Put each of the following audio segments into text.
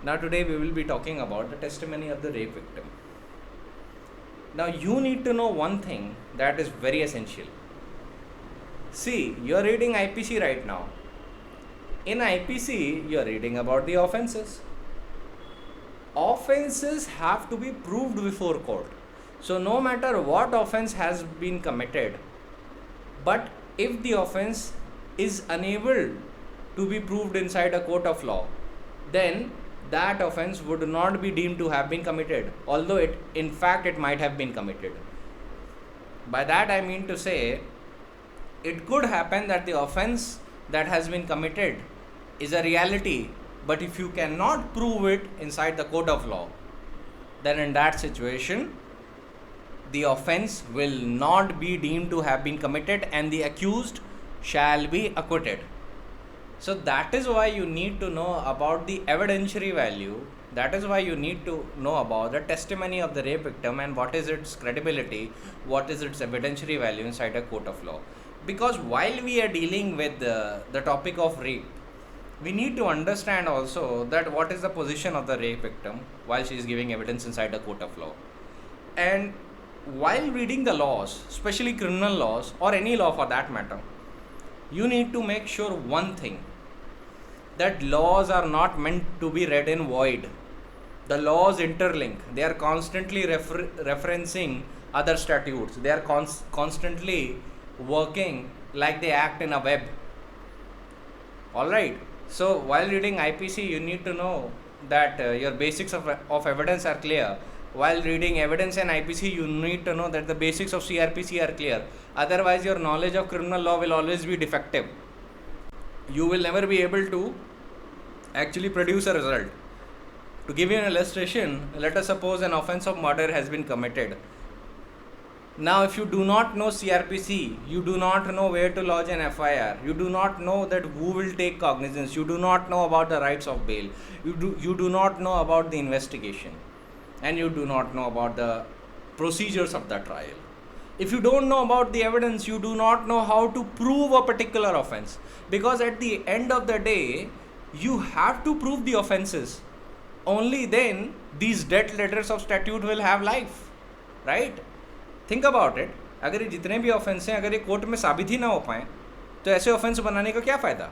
Now today we will be talking about the testimony of the rape victim. Now you need to know one thing that is very essential. See, you are reading IPC right now. In IPC, you are reading about the offenses. Offenses have to be proved before court. So no matter what offense has been committed, but if the offense is unable to be proved inside a court of law, then that offense would not be deemed to have been committed, although it might have been committed. By that I mean to say, it could happen that the offense that has been committed is a reality, but if you cannot prove it inside the court of law, then in that situation the offense will not be deemed to have been committed and the accused shall be acquitted. So that is why you need to know about the evidentiary value. That is why you need to know about the testimony of the rape victim and what is its credibility, what is its evidentiary value inside a court of law. Because while we are dealing with the topic of rape, we need to understand also that what is the position of the rape victim while she is giving evidence inside a court of law. And while reading the laws, especially criminal laws or any law for that matter, you need to make sure one thing, that laws are not meant to be read in void. The laws interlink. They are constantly referencing other statutes. They are constantly working like they act in a web. Alright. So while reading IPC, you need to know that your basics of evidence are clear. While reading evidence and IPC, you need to know that the basics of CRPC are clear. Otherwise, your knowledge of criminal law will always be defective. You will never be able to actually produce a result. To give you an illustration, let us suppose an offense of murder has been committed. Now, if you do not know CRPC, you do not know where to lodge an FIR, you do not know that who will take cognizance, you do not know about the rights of bail, you do not know about the investigation, and you do not know about the procedures of the trial. If you don't know about the evidence, you do not know how to prove a particular offense, because at the end of the day, you have to prove the offenses. Only then these dead letters of statute will have life, right? Think about it. अगर ये जितने भी offence हैं, अगर ये court में साबित ही ना हो पाएँ, तो ऐसे ऑफेंस बनाने का क्या फ़ायदा?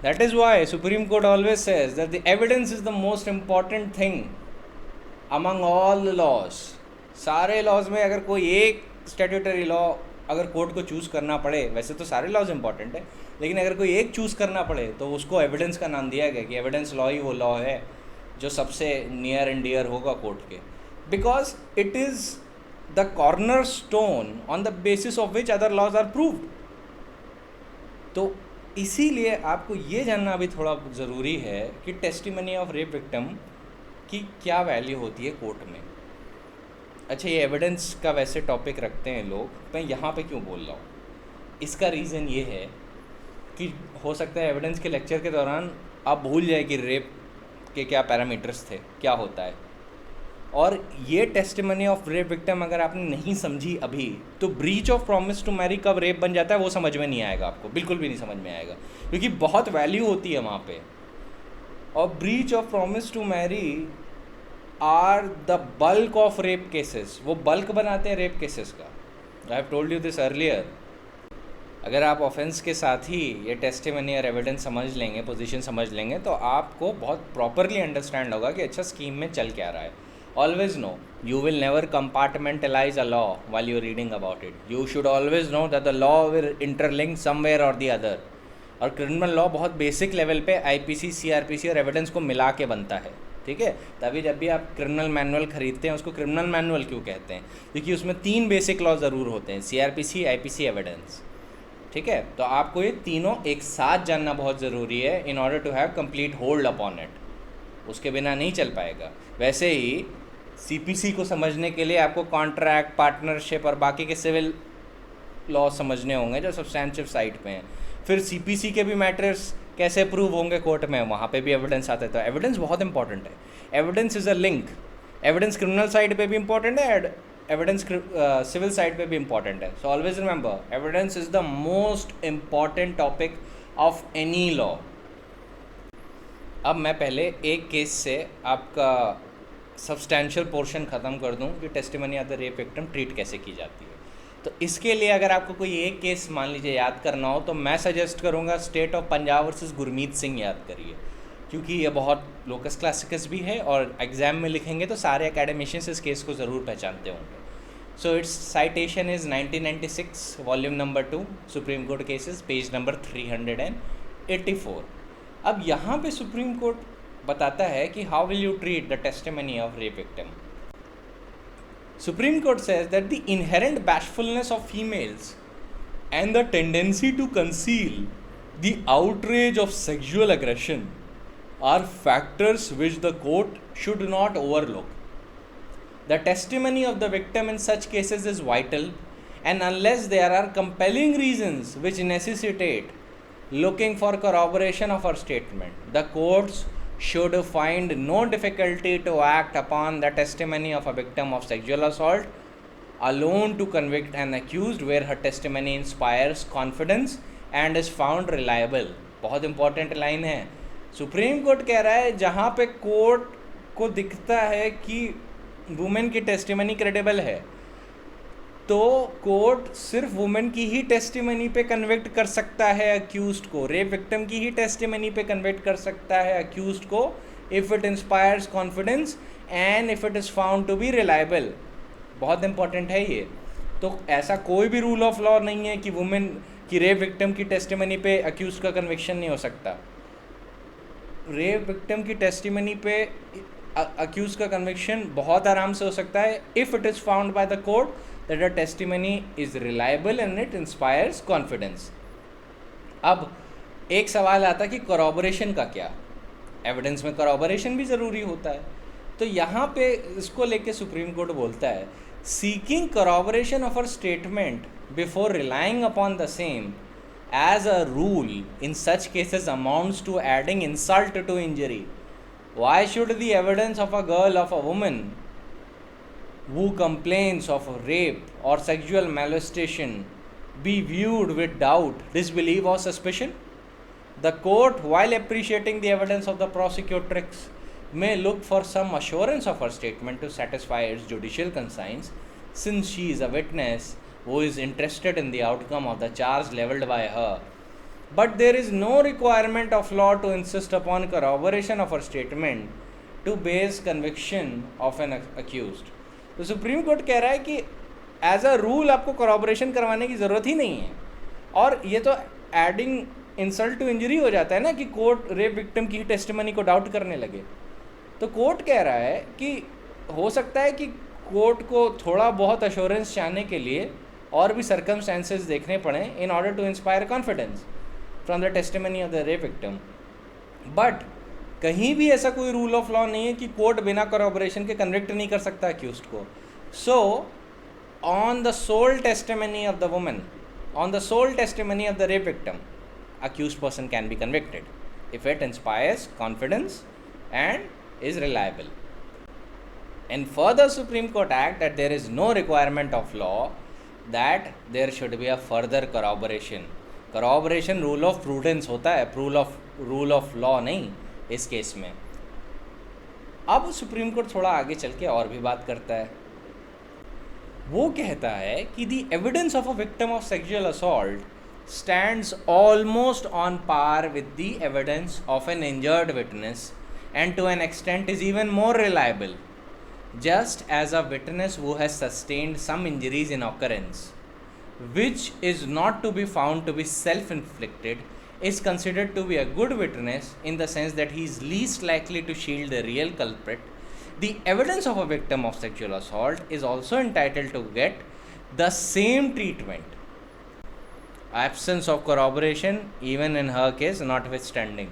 That is why supreme court always says that the evidence is the most important thing among all the laws. सारे लॉज में अगर कोई एक स्टैट्यूटरी लॉ अगर कोर्ट को चूज़ करना पड़े, वैसे तो सारे लॉज इंपॉर्टेंट है, लेकिन अगर कोई एक चूज़ करना पड़े तो उसको एविडेंस का नाम दिया गया कि एविडेंस लॉ ही वो लॉ है जो सबसे नियर एंड डियर होगा कोर्ट के, because it is the cornerstone on the basis of which other laws are proved. तो इसीलिए आपको ये जानना भी थोड़ा ज़रूरी है कि टेस्टिमनी ऑफ रेप विक्टिम की क्या वैल्यू होती है कोर्ट में. अच्छा, ये एविडेंस का वैसे टॉपिक रखते हैं लोग, मैं यहाँ पे क्यों बोल रहा हूँ? इसका रीज़न ये है कि हो सकता है एविडेंस के लेक्चर के दौरान आप भूल जाए कि रेप के क्या पैरामीटर्स थे, क्या होता है. और ये टेस्टिमनी ऑफ रेप विक्टिम अगर आपने नहीं समझी अभी, तो breach of promise to marry कब रेप बन जाता है वो समझ में नहीं आएगा आपको, बिल्कुल भी नहीं समझ में आएगा, क्योंकि बहुत वैल्यू होती है वहाँ पे. और breach of promise to marry are the bulk of rape cases. वो बल्क बनाते हैं रेप केसेस का. I have told you this earlier. अगर आप ऑफेंस के साथ ही ये टेस्टिमनी और एविडेंस समझ लेंगे, पोजीशन समझ लेंगे, तो आपको बहुत प्रॉपरली अंडरस्टैंड होगा कि अच्छा स्कीम में चल क्या रहा है. Always know, you will never compartmentalize a law while you're reading about it. You should always know that the law will interlink somewhere or the other. और क्रिमिनल लॉ बहुत बेसिक लेवल पे IPC, CRPC और evidence को मिला के बनता है, ठीक है. तभी जब भी आप क्रिमिनल मैनुअल खरीदते हैं, उसको क्रिमिनल मैनुअल क्यों कहते हैं? क्योंकि उसमें 3 बेसिक लॉ ज़रूर होते हैं, CRPC, IPC, एविडेंस, ठीक है. तो आपको ये तीनों एक साथ जानना बहुत ज़रूरी है in order to have complete hold upon it. उसके बिना नहीं चल पाएगा. वैसे ही CPC को समझने के लिए आपको कॉन्ट्रैक्ट, पार्टनरशिप और बाकी के सिविल लॉ समझने होंगे जो सब्सटैंटिव साइड पे हैं. फिर CPC के भी मैटर्स कैसे प्रूव होंगे कोर्ट में, वहाँ पे भी एविडेंस आता है. तो एविडेंस बहुत इंपॉर्टेंट है. Evidence is a link. Evidence criminal side पे भी इंपॉर्टेंट है, एविडेंस सिविल साइड पे भी इंपॉर्टेंट है. So always remember, evidence is the most important topic of any law. अब मैं पहले एक केस से आपका सब्सटैंशियल पोर्शन ख़त्म कर दूं कि testimony of the rape victim treat कैसे की जाती है। तो इसके लिए अगर आपको कोई एक केस मान लीजिए याद करना हो तो मैं सजेस्ट करूंगा state of Punjab versus Gurmeet Singh याद करिए, क्योंकि ये बहुत लोकस क्लासिकस भी है और एग्ज़ाम में लिखेंगे तो सारे एकेडमिशियंस इस केस को ज़रूर पहचानते होंगे। So it's citation is 1996 volume number 2 Supreme court cases page number 384। अब यहाँ पे सुप्रीम कोर्ट बताता है कि how will you treat the testimony of rape victim. Supreme Court says that the inherent bashfulness of females and the tendency to conceal the outrage of sexual aggression are factors which the court should not overlook. The testimony of the victim in such cases is vital, and unless there are compelling reasons which necessitate looking for corroboration of her statement, the courts should find no difficulty to act upon the testimony of a victim of sexual assault alone to convict an accused where her testimony inspires confidence and is found reliable. बहुत important line है। Supreme court कह रहा है जहाँ पे court को दिखता है कि वुमेन की टेस्टिमनी क्रेडिबल है तो कोर्ट सिर्फ वुमेन की ही टेस्टिमनी पे कन्विक्ट कर सकता है अक्यूज्ड को, रेप विक्टिम की ही टेस्टिमनी पे कन्विक्ट कर सकता है अक्यूज्ड को if it inspires confidence and if it is found to be reliable. बहुत इंपॉर्टेंट है ये। तो ऐसा कोई भी रूल ऑफ लॉ नहीं है कि वुमेन की रेप विक्टिम की टेस्टिमनी पे अक्यूज्ड का कन्विक्शन नहीं हो सकता। रेप विक्टिम की टेस्टिमनी पे अक्यूज का कन्विक्शन बहुत आराम से हो सकता है if it is found by the court that the testimony is reliable and it inspires confidence। अब एक सवाल आता कि corroboration का क्या, एविडेंस में corroboration भी ज़रूरी होता है। तो यहाँ पे इसको लेके सुप्रीम कोर्ट बोलता है seeking corroboration of her statement before relying upon the same as a rule in such cases amounts to adding insult to injury. Why should the evidence of a girl, of a woman who complains of rape or sexual molestation be viewed with doubt, disbelief or suspicion? The court, while appreciating the evidence of the prosecutrix, may look for some assurance of her statement to satisfy its judicial conscience, since she is a witness who is interested in the outcome of the charge levelled by her. But there is no requirement of law to insist upon corroboration of her statement to base conviction of an accused. तो supreme court कह रहा है कि as a rule आपको corroboration करवाने की ज़रूरत ही नहीं है। और ये तो एडिंग इंसल्ट टू इंजरी हो जाता है ना कि कोर्ट रेप विक्टिम की टेस्टिमनी को डाउट करने लगे। तो कोर्ट कह रहा है कि हो सकता है कि कोर्ट को थोड़ा बहुत अश्योरेंस चाहने के लिए और भी सर्कमस्टेंसेस देखने पड़े in order to inspire confidence from the testimony of the rape victim. But कहीं भी ऐसा कोई रूल ऑफ लॉ नहीं है कि कोर्ट बिना corroboration के कन्विक्ट नहीं कर सकता अक्यूज्ड को। So on the sole testimony of the woman, on the sole testimony of the rape victim, accused person can be convicted if it inspires confidence and is reliable. And further, Supreme Court act that there is no requirement of law that there should be a further corroboration. Corroboration rule of prudence होता है, rule of law नहीं इस case में। अब supreme court थोड़ा आगे चल के और भी बात करता है। वो कहता है कि the evidence of a victim of sexual assault stands almost on par with the evidence of an injured witness and to an extent is even more reliable, just as a witness who has sustained some injuries in occurrence which is not to be found to be self-inflicted is considered to be a good witness in the sense that he is least likely to shield the real culprit. The evidence of a victim of sexual assault is also entitled to get the same treatment, absence of corroboration even in her case notwithstanding.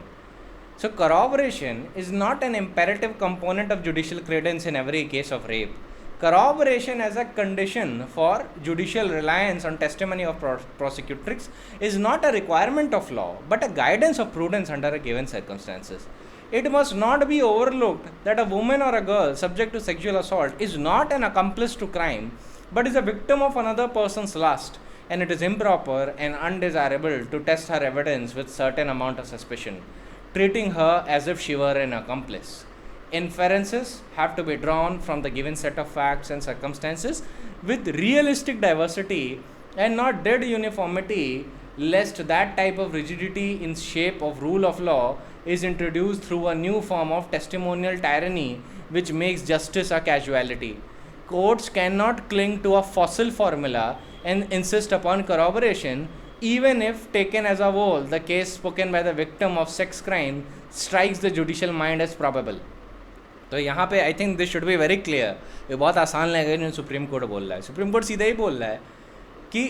So corroboration is not an imperative component of judicial credence in every case of rape. Corroboration as a condition for judicial reliance on testimony of prosecutrix is not a requirement of law but a guidance of prudence under a given circumstances. It must not be overlooked that a woman or a girl subject to sexual assault is not an accomplice to crime but is a victim of another person's lust, and it is improper and undesirable to test her evidence with certain amount of suspicion. treating her as if she were an accomplice. Inferences have to be drawn from the given set of facts and circumstances with realistic diversity and not dead uniformity, lest that type of rigidity in shape of rule of law is introduced through a new form of testimonial tyranny which makes justice a casualty. Courts cannot cling to a fossil formula and insist upon corroboration, even if taken as a whole, the case spoken by the victim of sex crime strikes the judicial mind as probable. तो यहाँ पे I think this should be very clear. ये बहुत आसान लगेगा जो supreme court बोल रहा है. सुप्रीम कोर्ट सीधा ही बोल रहा है कि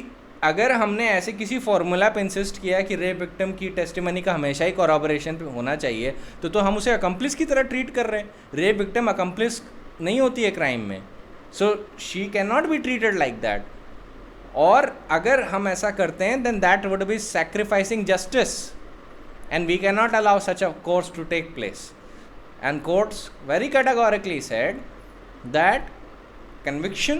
अगर हमने ऐसे किसी फॉर्मूला पे इंसिस्ट किया कि रेप विक्टिम की टेस्टिमनी का हमेशा ही कॉरॉबरेशन पे होना चाहिए, तो हम उसे अकम्प्लिस की तरह ट्रीट कर रहे हैं. रेप विक्टिम अकम्प्लिस नहीं होती है क्राइम में, so she can not be treated like that. और अगर हम ऐसा करते हैं then that would be sacrificing justice and we can not allow such a course to take place. And courts very categorically said that conviction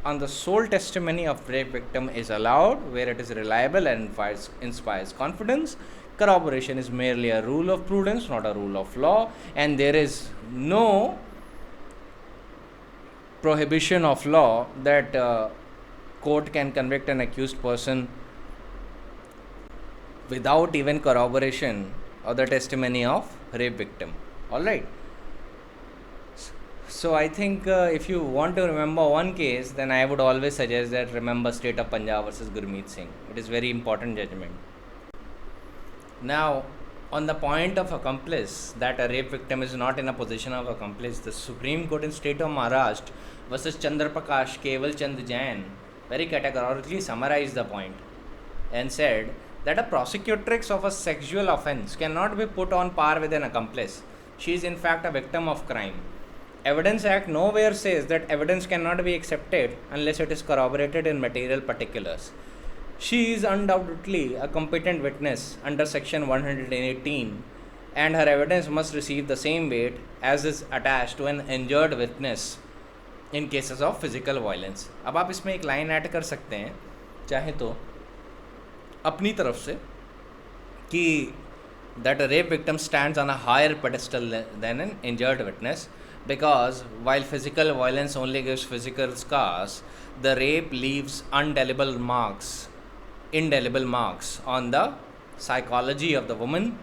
on the sole testimony of rape victim is allowed where it is reliable and inspires confidence. Corroboration is merely a rule of prudence, not a rule of law, and there is no prohibition of law that court can convict an accused person without even corroboration of the testimony of rape victim. All right. So I think if you want to remember one case, then I would always suggest that remember State of Punjab versus Gurmeet Singh. It is very important judgment. Now, on the point of accomplice, that a rape victim is not in a position of accomplice, the Supreme Court in State of Maharashtra versus Chandra Prakash Keval Chand Jain very categorically summarized the point and said that a prosecutrix of a sexual offense cannot be put on par with an accomplice. She is in fact a victim of crime. Evidence Act nowhere says that evidence cannot be accepted unless it is corroborated in material particulars. She is undoubtedly a competent witness under section 118 and her evidence must receive the same weight as is attached to an injured witness in cases of physical violence. अब आप इसमें एक line add कर सकते हैं चाहे तो अपनी तरफ से कि that a rape victim stands on a higher pedestal than an injured witness because while physical violence only gives physical scars, the rape leaves indelible marks on the psychology of the woman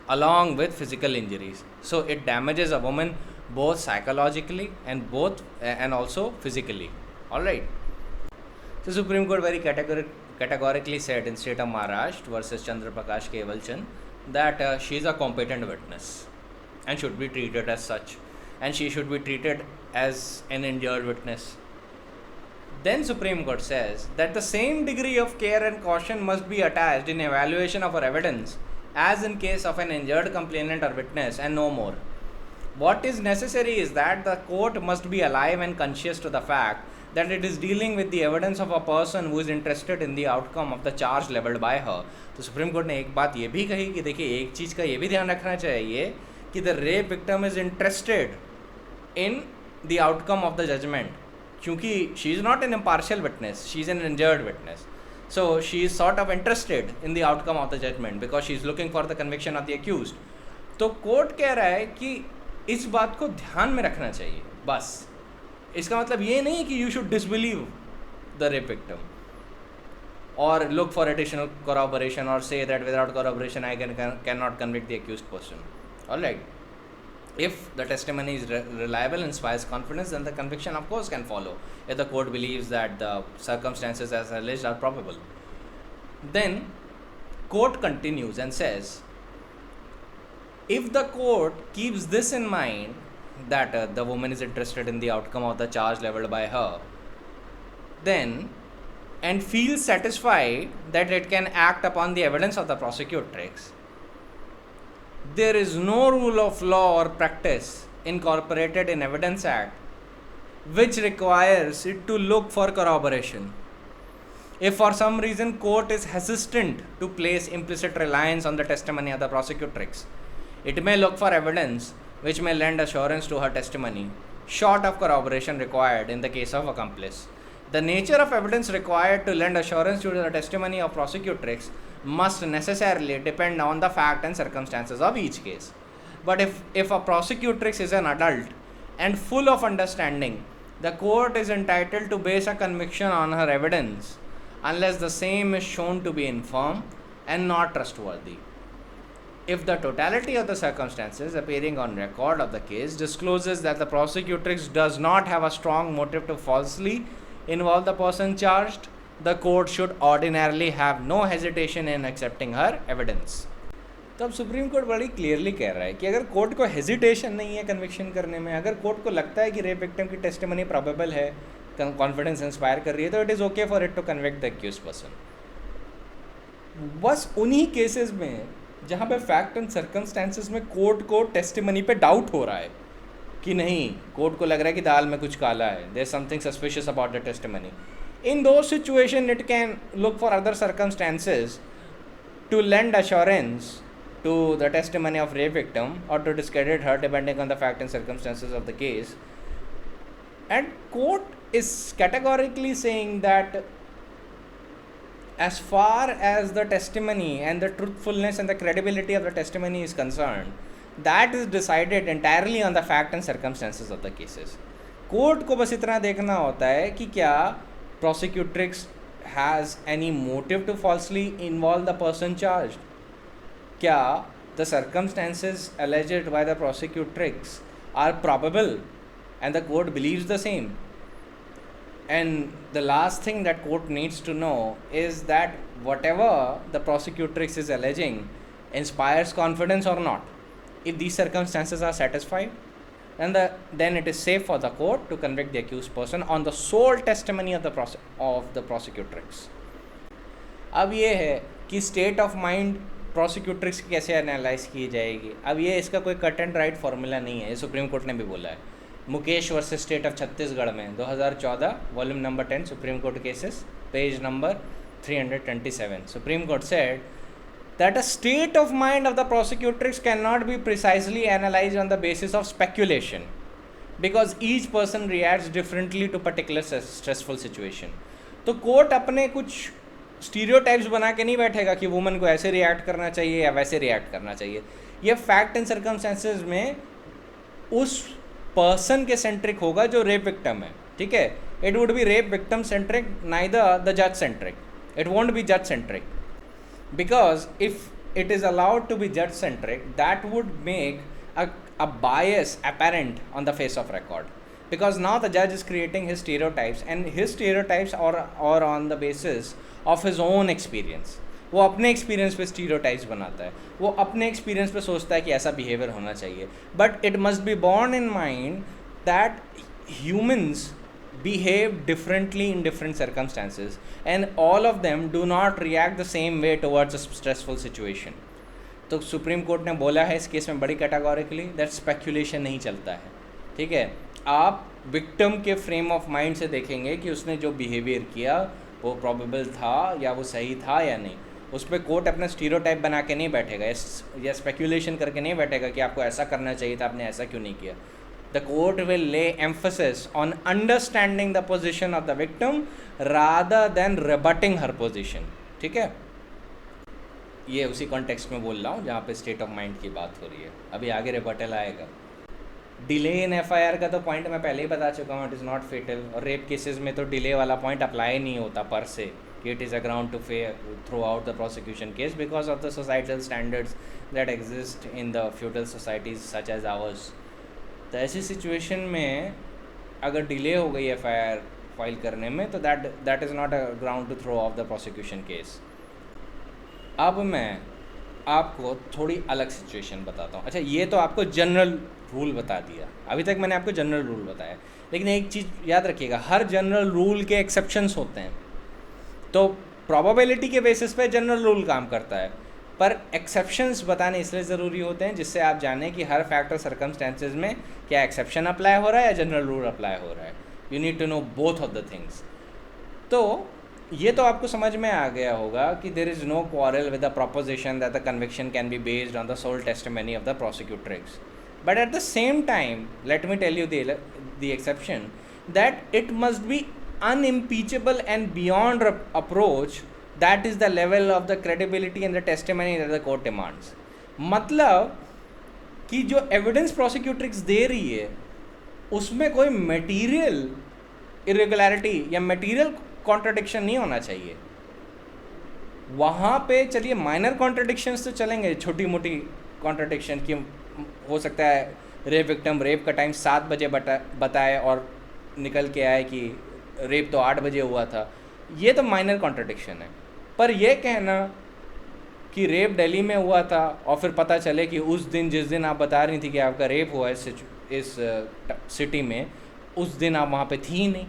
along with physical injuries. So it damages a woman both psychologically and also physically. All right. So Supreme Court very categorically said in State of Maharashtra versus Chandra Prakash Keval Chand that she is a competent witness and should be treated as such, and she should be treated as an injured witness. Then Supreme Court says that the same degree of care and caution must be attached in evaluation of her evidence as in case of an injured complainant or witness, and no more. What is necessary is that the court must be alive and conscious to the fact that it is dealing with the evidence of a person who is interested in the outcome of the charge leveled by her. तो supreme court ने एक बात ये भी कही कि देखिए एक चीज़ का ये भी ध्यान रखना चाहिए कि the rape victim is interested in the outcome of the judgment, क्योंकि she is not an impartial witness, she is an injured witness. So she is sort of interested in the outcome of the judgment because she is looking for the conviction of the accused. तो court कह रहा है कि इस बात को ध्यान में रखना चाहिए. बस इसका मतलब ये नहीं कि you should disbelieve the rape victim or look for additional corroboration or say that without corroboration I cannot convict the accused person. All right. If the testimony is reliable and inspires confidence, then the conviction of course can follow if the court believes that the circumstances as alleged are probable. Then court continues and says, if the court keeps this in mind that the woman is interested in the outcome of the charge leveled by her, then and feels satisfied that it can act upon the evidence of the prosecutrix, there is no rule of law or practice incorporated in Evidence Act which requires it to look for corroboration. If for some reason court is hesitant to place implicit reliance on the testimony of the prosecutrix, it may look for evidence which may lend assurance to her testimony, short of corroboration required in the case of accomplice. The nature of evidence required to lend assurance to the testimony of prosecutrix must necessarily depend on the fact and circumstances of each case. But if a prosecutrix is an adult and full of understanding, the court is entitled to base a conviction on her evidence unless the same is shown to be infirm and not trustworthy. If the totality of the circumstances appearing on record of the case discloses that the prosecutrix does not have a strong motive to falsely involve the person charged, the court should ordinarily have no hesitation in accepting her evidence. तो अब supreme court बड़ी clearly कह रहा है कि अगर court को hesitation नहीं है कन्विक्शन करने में, अगर कोर्ट को लगता है कि रेप विक्टिम की टेस्टिमनी प्रोबेबल है, कॉन्फिडेंस इंस्पायर कर रही है, तो it is okay for it to convict the accused person. बस उन्हीं केसेस में जहाँ पे फैक्ट एंड सर्कमस्टेंसेस में कोर्ट को टेस्टिमनी पे डाउट हो रहा है कि नहीं, कोर्ट को लग रहा है कि दाल में कुछ काला है, there is something suspicious about the testimony, in those situation it can look for other circumstances to lend assurance to the testimony of rape victim or to discredit her depending on the fact and circumstances of the case. And court is categorically saying that as far as the testimony and the truthfulness and the credibility of the testimony is concerned, that is decided entirely on the fact and circumstances of the cases. Court को बस इतना देखना होता है कि क्या prosecutrix has any motive to falsely involve the person charged. क्या the circumstances alleged by the prosecutrix are probable and the court believes the same. And the last thing that court needs to know is that whatever the prosecutrix is alleging inspires confidence or not. If these circumstances are satisfied, then it is safe for the court to convict the accused person on the sole testimony of the prosecutrix. अब ये है कि state of mind प्रोसिक्यूट्रिक्स कैसे analyse की जाएगी. अब ये इसका कोई कट एंड राइट फार्मूला नहीं है, ये सुप्रीम कोर्ट ने भी बोला है. Mukesh versus state of Chhattisgarh में 2014 volume number 10 supreme court cases page number 327 supreme court said that a state of mind of the prosecutrix cannot be precisely analyzed on the basis of speculation because each person reacts differently to particular stressful situation. तो court अपने कुछ stereotypes बना के नहीं बैठेगा कि woman को ऐसे रिएक्ट करना चाहिए या वैसे रिएक्ट करना चाहिए. ये फैक्ट एंड सर्कमस्टेंसेस में उस पर्सन के सेंट्रिक होगा जो रेप विक्टिम है. ठीक है, it would B rape victim centric, neither the जज सेंट्रिक. इट वोंट बी जज centric because if it is allowed to be judge centric, that would make a bias apparent on the face of record, because now the judge is creating his stereotypes and his stereotypes are on the basis of his own experience. वो अपने experience पे stereotypes बनाता है, वो अपने experience पे सोचता है कि ऐसा बिहेवियर होना चाहिए. But it must be born in mind that humans behave differently in different circumstances and all of them do not react the same way towards a stressful situation. तो सुप्रीम कोर्ट ने बोला है इस case में बड़ी categorically that speculation नहीं चलता है. ठीक है, आप विक्टिम के फ्रेम ऑफ माइंड से देखेंगे कि उसने जो बिहेवियर किया वो प्रोबेबल था या वो सही था या नहीं. उस पर कोर्ट अपना स्टीरियोटाइप बना के नहीं बैठेगा या स्पेक्यूलेशन करके नहीं बैठेगा कि आपको ऐसा करना चाहिए था, आपने ऐसा क्यों नहीं किया. The court will lay emphasis on understanding the position of the victim rather than rebutting her position. ठीक है, ये उसी कॉन्टेक्स्ट में बोल रहा हूँ जहाँ पे स्टेट ऑफ माइंड की बात हो रही है. अभी आगे रिबटल आएगा. डिले इन एफआईआर का तो पॉइंट मैं पहले ही बता चुका हूँ, इट इज़ नॉट फेटल. और रेप केसेस में तो डिले वाला पॉइंट अप्लाई नहीं होता पर से कि it is a ground to fair through out the prosecution case because of the societal standards that exist in the feudal societies such as ours. तो ऐसी सिचुएशन में अगर डिले हो गई एफआईआर फाइल करने में तो that is not a ground to throw off the prosecution case. अब मैं आपको थोड़ी अलग सिचुएशन बताता हूँ. अच्छा, ये तो आपको जनरल रूल बता दिया, अभी तक मैंने आपको जनरल रूल बताया, लेकिन एक चीज़ याद रखिएगा, हर जनरल रूल के एक्सेप्शंस होते हैं. तो प्रोबेबिलिटी के बेसिस पे जनरल रूल काम करता है, पर एक्सेप्शंस बताने इसलिए ज़रूरी होते हैं जिससे आप जानें कि हर फैक्टर सर्कमस्टेंसेज में क्या एक्सेप्शन अप्लाई हो रहा है या जनरल रूल अप्लाई हो रहा है. You need to know both of the things. तो ये तो आपको समझ में आ गया होगा कि there is no quarrel with the proposition that the conviction can be based on the sole testimony of the prosecutrix. But at the same time let me tell you the exception that it must be unimpeachable and beyond approach that is the level of the credibility and the testimony that the court demands. मतलब कि जो evidence प्रोसिक्यूट्रिक्स दे रही है उसमें कोई material irregularity या material contradiction नहीं होना चाहिए। वहाँ पे चलिए माइनर कॉन्ट्रडिक्शंस तो चलेंगे, छोटी मोटी कॉन्ट्रडिक्शन की हो सकता है रेप विक्टिम रेप का टाइम 7 बजे बताए और निकल के आए कि रेप तो 8 बजे हुआ था, ये तो माइनर कॉन्ट्रडिक्शन है। पर ये कहना कि रेप दिल्ली में हुआ था और फिर पता चले कि उस दिन जिस दिन आप बता रही थी कि आपका रेप हुआ इस सिटी में, उस दिन आप वहाँ पे थी नहीं,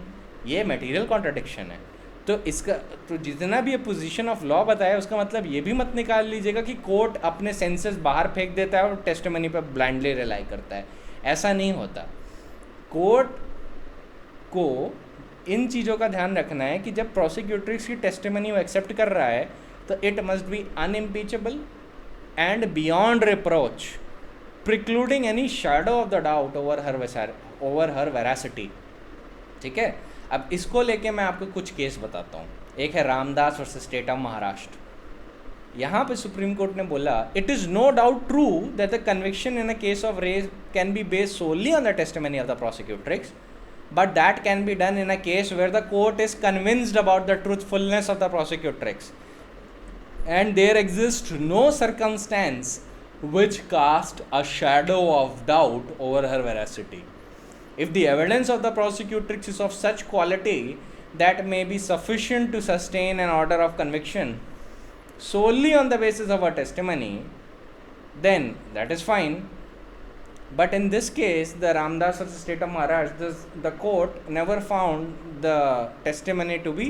ये मटेरियल कॉन्ट्रडिक्शन है। तो इसका तो जितना भी ये पोजीशन ऑफ लॉ बताया उसका मतलब ये भी मत निकाल लीजिएगा कि कोर्ट अपने सेंसेस बाहर फेंक देता है और टेस्टिमनी पर ब्लाइंडली रिलाई करता है। ऐसा नहीं होता। कोर्ट को इन चीज़ों का ध्यान रखना है कि जब प्रोसिक्यूटर्स की टेस्टिमनी वो एक्सेप्ट कर रहा है तो it must be unimpeachable and beyond reproach, precluding any shadow of the doubt over her veracity. ठीक है, अब इसको लेके मैं आपको कुछ केस बताता हूँ। एक है Ramdas versus state of Maharashtra. यहाँ पे सुप्रीम कोर्ट ने बोला it is no doubt true that the conviction in a case of rape can be based solely on the testimony of the prosecutrix, but that can be done in a case where the court is convinced about the truthfulness of the prosecutrix and there exists no circumstance which cast a shadow of doubt over her veracity. If the evidence of the prosecutrix is of such quality that may be sufficient to sustain an order of conviction solely on the basis of her testimony, then that is fine. But in this case, the Ramdas of the state of Maharashtra, the court never found the testimony to be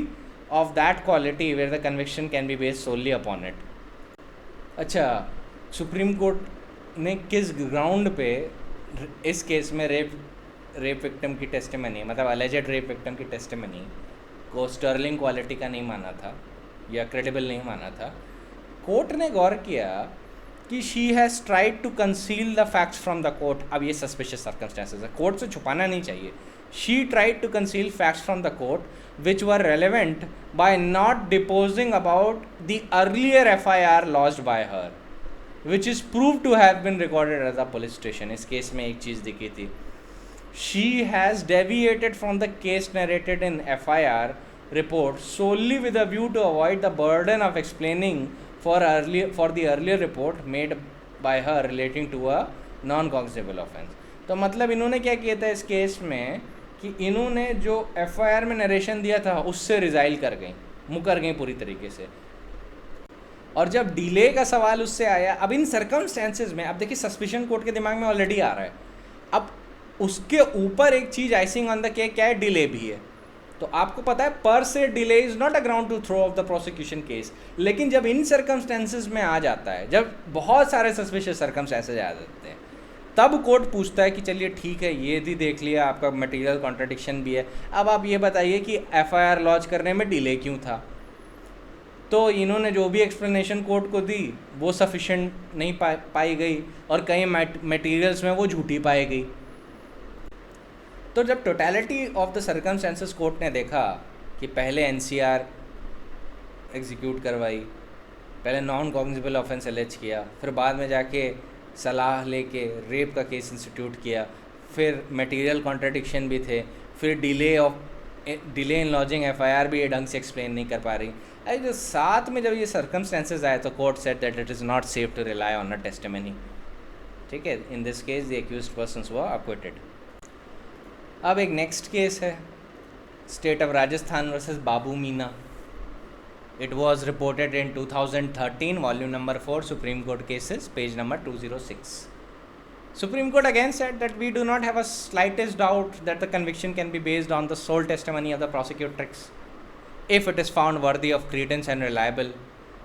of that quality where the conviction can be based solely upon it. अच्छा, supreme court ने किस ground पे इस case में rape victim की testimony, मतलब alleged rape victim की testimony को स्टर्लिंग क्वालिटी का नहीं माना था या क्रेडिबल नहीं माना था? कोर्ट ने गौर किया कि she has tried to conceal the facts from the court. अब ये सस्पिशियस सर्कमस्टेंसेस है, कोर्ट से छुपाना नहीं चाहिए। She tried to conceal facts from the court which were relevant by not deposing about the earlier FIR lodged by her which is prove to have been recorded at the police station. इस case में एक चीज़ दिखी थी, she has deviated from the case narrated in FIR report solely with a view to avoid the burden of explaining for the earlier report made by her relating to a non-cognizable offense। तो मतलब इन्होंने क्या किया था इस case में कि इन्होंने जो FIR में नरेशन दिया था उससे रिजाइल कर गई, मुकर गई पूरी तरीके से। और जब डिले का सवाल उससे आया, अब इन सर्कमस्टेंसेज में अब देखिए सस्पिशन कोर्ट के दिमाग में ऑलरेडी आ रहा है, अब उसके ऊपर एक चीज़ आइसिंग ऑन द केक क्या है, डिले भी है। तो आपको पता है पर से delay is not a ground to throw off the prosecution case. लेकिन जब इन सर्कमस्टेंसेज में आ जाता है, जब बहुत सारे सस्पिशियस सर्कमस्टेंसेज आ जाते हैं, तब कोर्ट पूछता है कि चलिए ठीक है, ये भी देख लिया, आपका मटेरियल कॉन्ट्रडिक्शन भी है, अब आप ये बताइए कि FIR लॉन्च करने में डिले क्यों था। तो इन्होंने जो भी एक्सप्लेनेशन कोर्ट को दी वो सफिशेंट नहीं पाई गई और कई मटेरियल्स में वो झूठी पाई गई। तो जब totality of the circumstances court ने देखा कि पहले NCR एग्जीक्यूट करवाई, पहले नॉन कॉग्निजेबल ऑफेंस एलेज किया, फिर बाद में जाके सलाह लेके रेप का केस इंस्टीट्यूट किया, फिर मटेरियल कॉन्ट्रडिक्शन भी थे, फिर डिले इन लॉजिंग FIR भी ये ढंग से एक्सप्लेन नहीं कर पा रही। अरे जो साथ में जब ये सर्कमस्टेंसेज आए तो court said that it is not safe to rely on a testimony. ठीक है, in this case the accused persons were acquitted. अब एक नेक्स्ट केस है state of Rajasthan versus Babu Meena. It was reported in 2013 volume number 4 supreme court cases page number 206। Supreme Court again said that we do not have a slightest doubt that the conviction can be based on the sole testimony of the prosecutrix if it is found worthy of credence and reliable,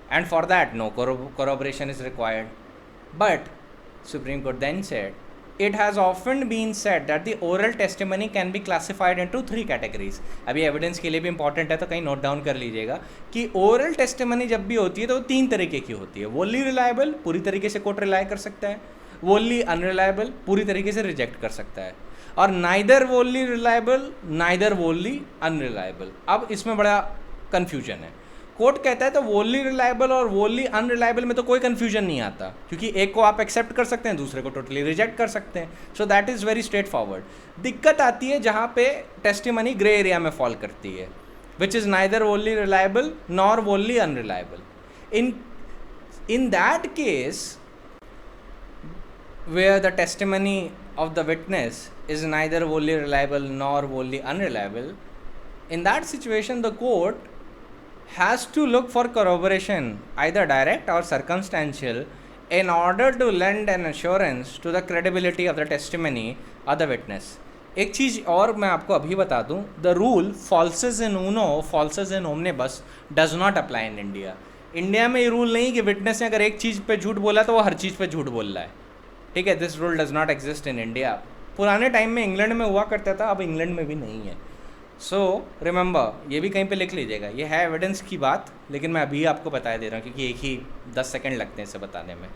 and for that no corroboration is required. But Supreme Court then said it has often been said that the oral testimony can be classified into 3 categories. अभी evidence के लिए भी important है तो कहीं note down कर लीजिएगा कि ओरल टेस्टिमनी जब भी होती है तो 3 तरीके की होती है। वोली रिलायबल, पूरी तरीके से कोर्ट रिलाई कर सकता है, वोली अनरिलायबल, पूरी तरीके से रिजेक्ट कर सकता है, और नाइदर वोली रिलायबल नाइदर वोली अनरिलायबल। अब इसमें बड़ा कन्फ्यूजन है। कोर्ट कहता है तो वोनली रिलायबल और वोनली अनरिलायबल में तो कोई कन्फ्यूजन नहीं आता, क्योंकि एक को आप एक्सेप्ट कर सकते हैं, दूसरे को टोटली रिजेक्ट कर सकते हैं. So that is very straightforward. दिक्कत आती है जहाँ पे टेस्टिमनी ग्रे एरिया में फॉल करती है, which is neither wholly reliable nor wholly unreliable. In that case, where the testimony of the witness is neither wholly reliable nor wholly unreliable, in that situation the court has to look for corroboration, either direct or circumstantial, in order to lend an assurance to the credibility of the testimony of the witness. एक चीज़ और मैं आपको अभी बता दूं, the rule falsus in uno falsus in omnibus does not apply in India. India में ये rule नहीं कि विटनेस ने अगर एक चीज़ पे झूठ बोला तो वो हर चीज़ पे झूठ बोल रहा है. ठीक है, this rule does not exist in India. पुराने टाइम में इंग्लैंड में हुआ करता था, अब इंग्लैंड में भी नहीं है. सो रिमेंबर, ये भी कहीं पे लिख लीजिएगा, ये है एविडेंस की बात, लेकिन मैं अभी आपको बता दे रहा हूँ क्योंकि एक ही 10 सेकेंड लगते हैं इसे बताने में.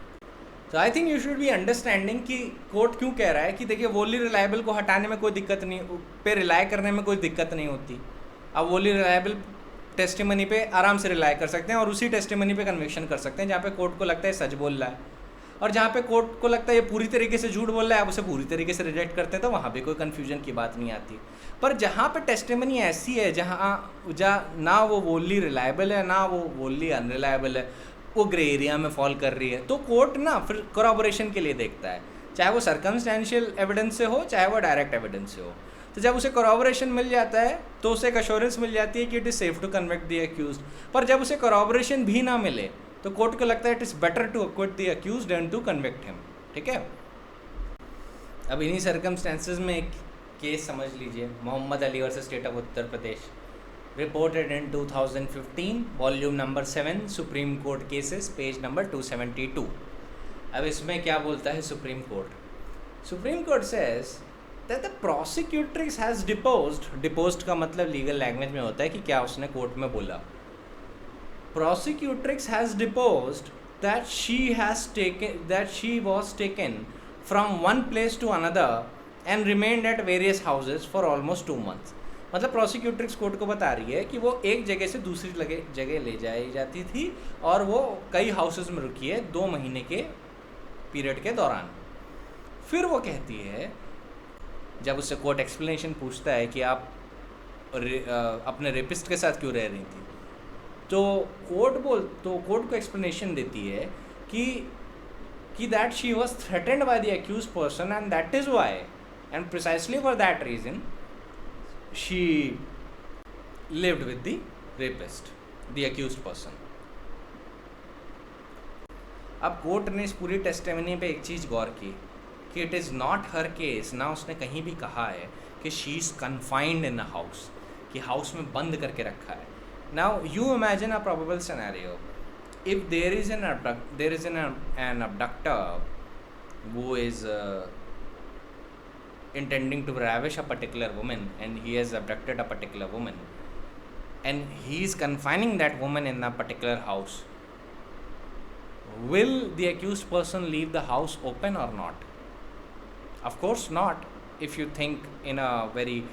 तो I think you should be understanding कि कोर्ट क्यों कह रहा है कि देखिए वोनली रिलायबल को हटाने में कोई दिक्कत नहीं, पे रिलाई करने में कोई दिक्कत नहीं होती. अब वोनली रिलायबल टेस्टिमनी पे आराम से रिलाई कर सकते हैं और उसी टेस्टिमनी पे कन्विक्शन कर सकते हैं जहाँ पे कोर्ट को लगता है सच बोल रहा है, और जहाँ पे कोर्ट को लगता है ये पूरी तरीके से झूठ बोल रहा है, आप उसे पूरी तरीके से रिजेक्ट करते हैं, तो वहाँ पे कोई कन्फ्यूजन की बात नहीं आती. पर जहाँ पे टेस्टिमनी ऐसी है जहाँ ना वो वोनली रिलायबल है ना वो वोनली अनरिलायबल है, वो ग्रे एरिया में फॉल कर रही है, तो कोर्ट ना फिर कोरॉबोरेशन के लिए देखता है, चाहे वो सर्कमस्टेंशियल एविडेंस से हो चाहे वो डायरेक्ट एविडेंस से हो. तो जब उसे कोरॉबोरेशन मिल जाता है तो उसे एक अश्योरेंस मिल जाती है कि it is safe to convict the accused. पर जब उसे कोरॉबोरेशन भी ना मिले तो कोर्ट को लगता है it is better to acquit the accused than to convict him. ठीक है, अब इन्हीं सर्कमस्टेंसेस में एक केस समझ लीजिए, Mohammed Ali versus state of Uttar Pradesh, reported in 2015, volume number 7, supreme court cases, page number 272. अब इसमें क्या बोलता है supreme court? Supreme court says that the prosecutrix has deposed का मतलब लीगल लैंग्वेज में होता है कि क्या उसने कोर्ट में बोला. Prosecutrix has deposed that she was taken from one place to another and remained at various houses for almost 2 months. मतलब प्रोसिक्यूट्रिक्स कोर्ट को बता रही है कि वो एक जगह से दूसरी जगह ले जाई जाती थी और वो कई हाउसेस में रुकी है 2 महीने के पीरियड के दौरान. फिर वो कहती है, जब उससे कोर्ट एक्सप्लेनेशन पूछता है कि आप अपने रेपिस्ट के साथ क्यों रह रही थी, तो कोर्ट को एक्सप्लेनेशन देती है कि that she was threatened by the accused person and that is why and precisely for that reason she lived with the rapist, the accused person. अब कोर्ट ने इस पूरी टेस्टिमनी पे एक चीज़ गौर की कि it is not her case, ना उसने कहीं भी कहा है कि she is confined in a house, कि हाउस में बंद करके रखा है. Now you imagine a probable scenario, if there is an abductor who is intending to ravish a particular woman and he has abducted a particular woman and he is confining that woman in a particular house, will the accused person leave the house open or not? Of course not. If you think in a very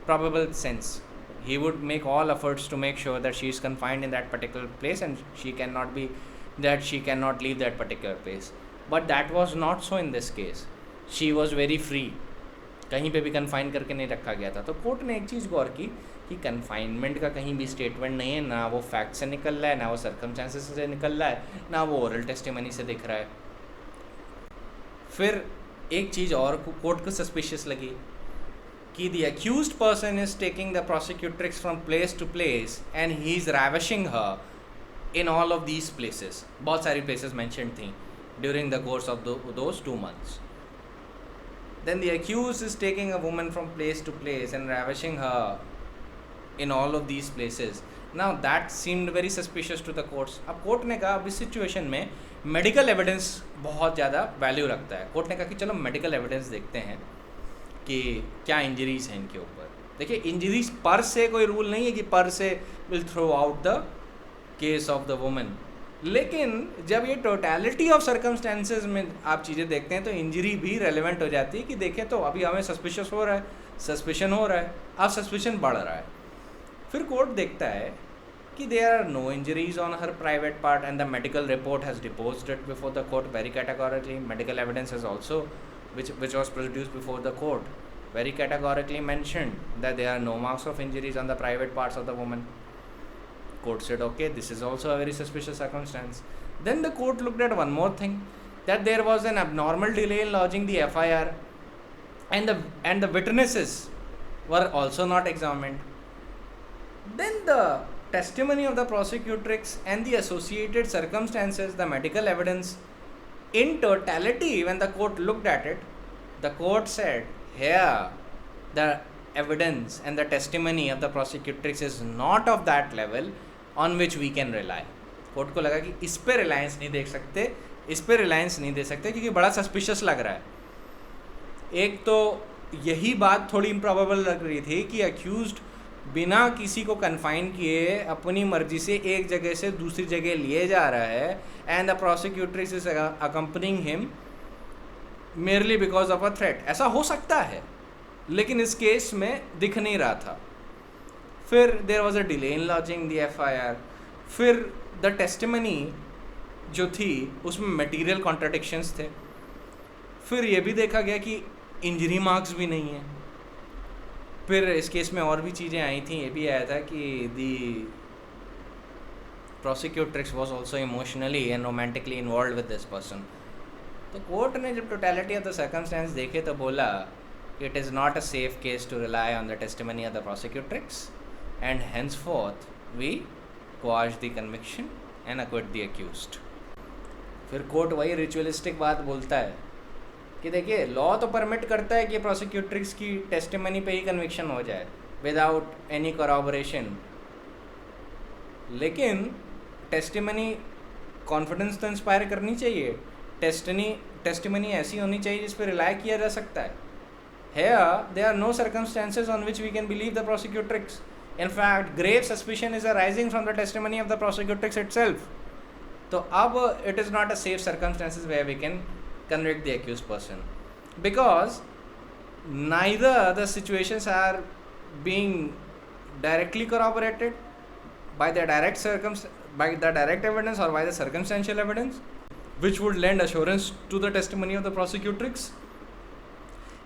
probable sense, he would make all efforts to make sure that she is confined in that particular place and she cannot leave that particular place. But that was not so in this case. She was very free. कहीं पे भी confine करके नहीं रखा गया था. तो court ने एक चीज़ गौर की कि कन्फाइनमेंट का कहीं भी स्टेटमेंट नहीं है, ना वो फैक्ट से निकल रहा है, ना वो सर्कमस्टेंसेस से निकल रहा है, ना वो ओरल टेस्टिमनी से दिख रहा है. फिर एक चीज़ और कोर्ट को सस्पिशियस लगी कि the accused person is taking the prosecutrix from place to place and he is ravishing her in all of these places. बहुत सारी प्लेसेस मैंशन थी during the course of those 2 months. Then the accused is taking a woman from place to place and ravishing her in all of these places. Now that seemed very suspicious to the courts. अब court ने कहा अब इस situation में medical evidence बहुत ज़्यादा value रखता है. कोर्ट ने कहा कि चलो मेडिकल एविडेंस देखते हैं कि क्या इंजरीज हैं इनके ऊपर. देखिए, इंजरीज पर से कोई रूल नहीं है कि पर से will throw out the case of the woman, लेकिन जब ये टोटलिटी ऑफ सर्कमस्टेंसेज में आप चीज़ें देखते हैं तो इंजरी भी रेलेवेंट हो जाती है कि देखें तो अभी हमें सस्पिशियस हो रहा है, सस्पिशन हो रहा है, अब सस्पिशन बढ़ रहा है. फिर कोर्ट देखता है कि there are no injuries on her private part and the medical report has deposed it before the court very categorically. Medical evidence has also which was produced before the court very categorically mentioned that there are no marks of injuries on the private parts of the woman. Court said okay, this is also a very suspicious circumstance. Then the court looked at one more thing, that there was an abnormal delay in lodging the FIR and the witnesses were also not examined. Then the testimony of the prosecutrix and the associated circumstances, the medical evidence in totality, when the court looked at it, the court said here the evidence and the testimony of the prosecutrix is not of that level on which we can rely. Court को लगा कि इस पे रिलायंस नहीं दे सकते क्योंकि बड़ा suspicious लग रहा है. एक तो यही बात थोड़ी इम्प्रॉबेबल लग रही थी कि अक्यूज्ड बिना किसी को कन्फाइन किए अपनी मर्जी से एक जगह से दूसरी जगह लिए जा रहा है and the prosecutrix is accompanying him merely because of a threat. ऐसा हो सकता है लेकिन इस केस में दिख नहीं रहा था. फिर there was a delay in lodging the FIR. फिर द टेस्टिमनी जो थी उसमें मटेरियल कॉन्ट्राडिक्शंस थे. फिर ये भी देखा गया कि इंजरी मार्क्स भी नहीं है. फिर इस केस में और भी चीज़ें आई थी. ये भी आया था कि the prosecutrix was also emotionally and romantically involved with this person. तो कोर्ट ने जब टोटलिटी ऑफ द सर्कमस्टेंस देखे तो बोला it is not a safe case to rely on the testimony of the prosecutrix and henceforth we quash the conviction and acquit the accused. फिर court वही ritualistic बात बोलता है कि देखिए लॉ तो परमिट करता है कि प्रोसिक्यूट्रिक्स की टेस्टिमनी पे ही कन्विक्शन हो जाए विदाउट एनी corroboration, लेकिन टेस्टिमनी कॉन्फिडेंस तो इंस्पायर करनी चाहिए. टेस्टिमनी ऐसी होनी चाहिए जिस पर रिलाई किया जा सकता है. Here there are no circumstances on which we can believe the prosecutrix. In fact, grave suspicion is arising from the testimony of the prosecutrix itself. So, it is not a safe circumstances where we can convict the accused person, because neither the situations are being directly corroborated by the direct evidence or by the circumstantial evidence, which would lend assurance to the testimony of the prosecutrix,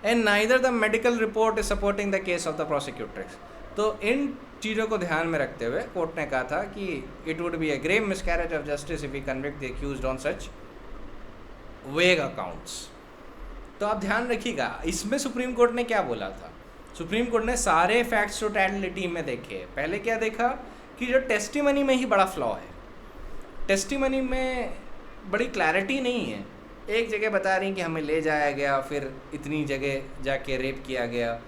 and neither the medical report is supporting the case of the prosecutrix. तो इन चीज़ों को ध्यान में रखते हुए court ने कहा था कि it would be a grave miscarriage of justice if we convict the accused on such vague accounts. तो आप ध्यान रखिएगा इसमें सुप्रीम कोर्ट ने क्या बोला था. सुप्रीम कोर्ट ने सारे फैक्ट्स टोटलिटी में देखे. पहले क्या देखा कि जो टेस्टिमनी में ही बड़ा फ्लॉ है. टेस्टिमनी में बड़ी क्लैरिटी नहीं है. एक जगह बता रही कि हमें ले जाया गया, फिर इतनी जगह जाके रेप किया गया,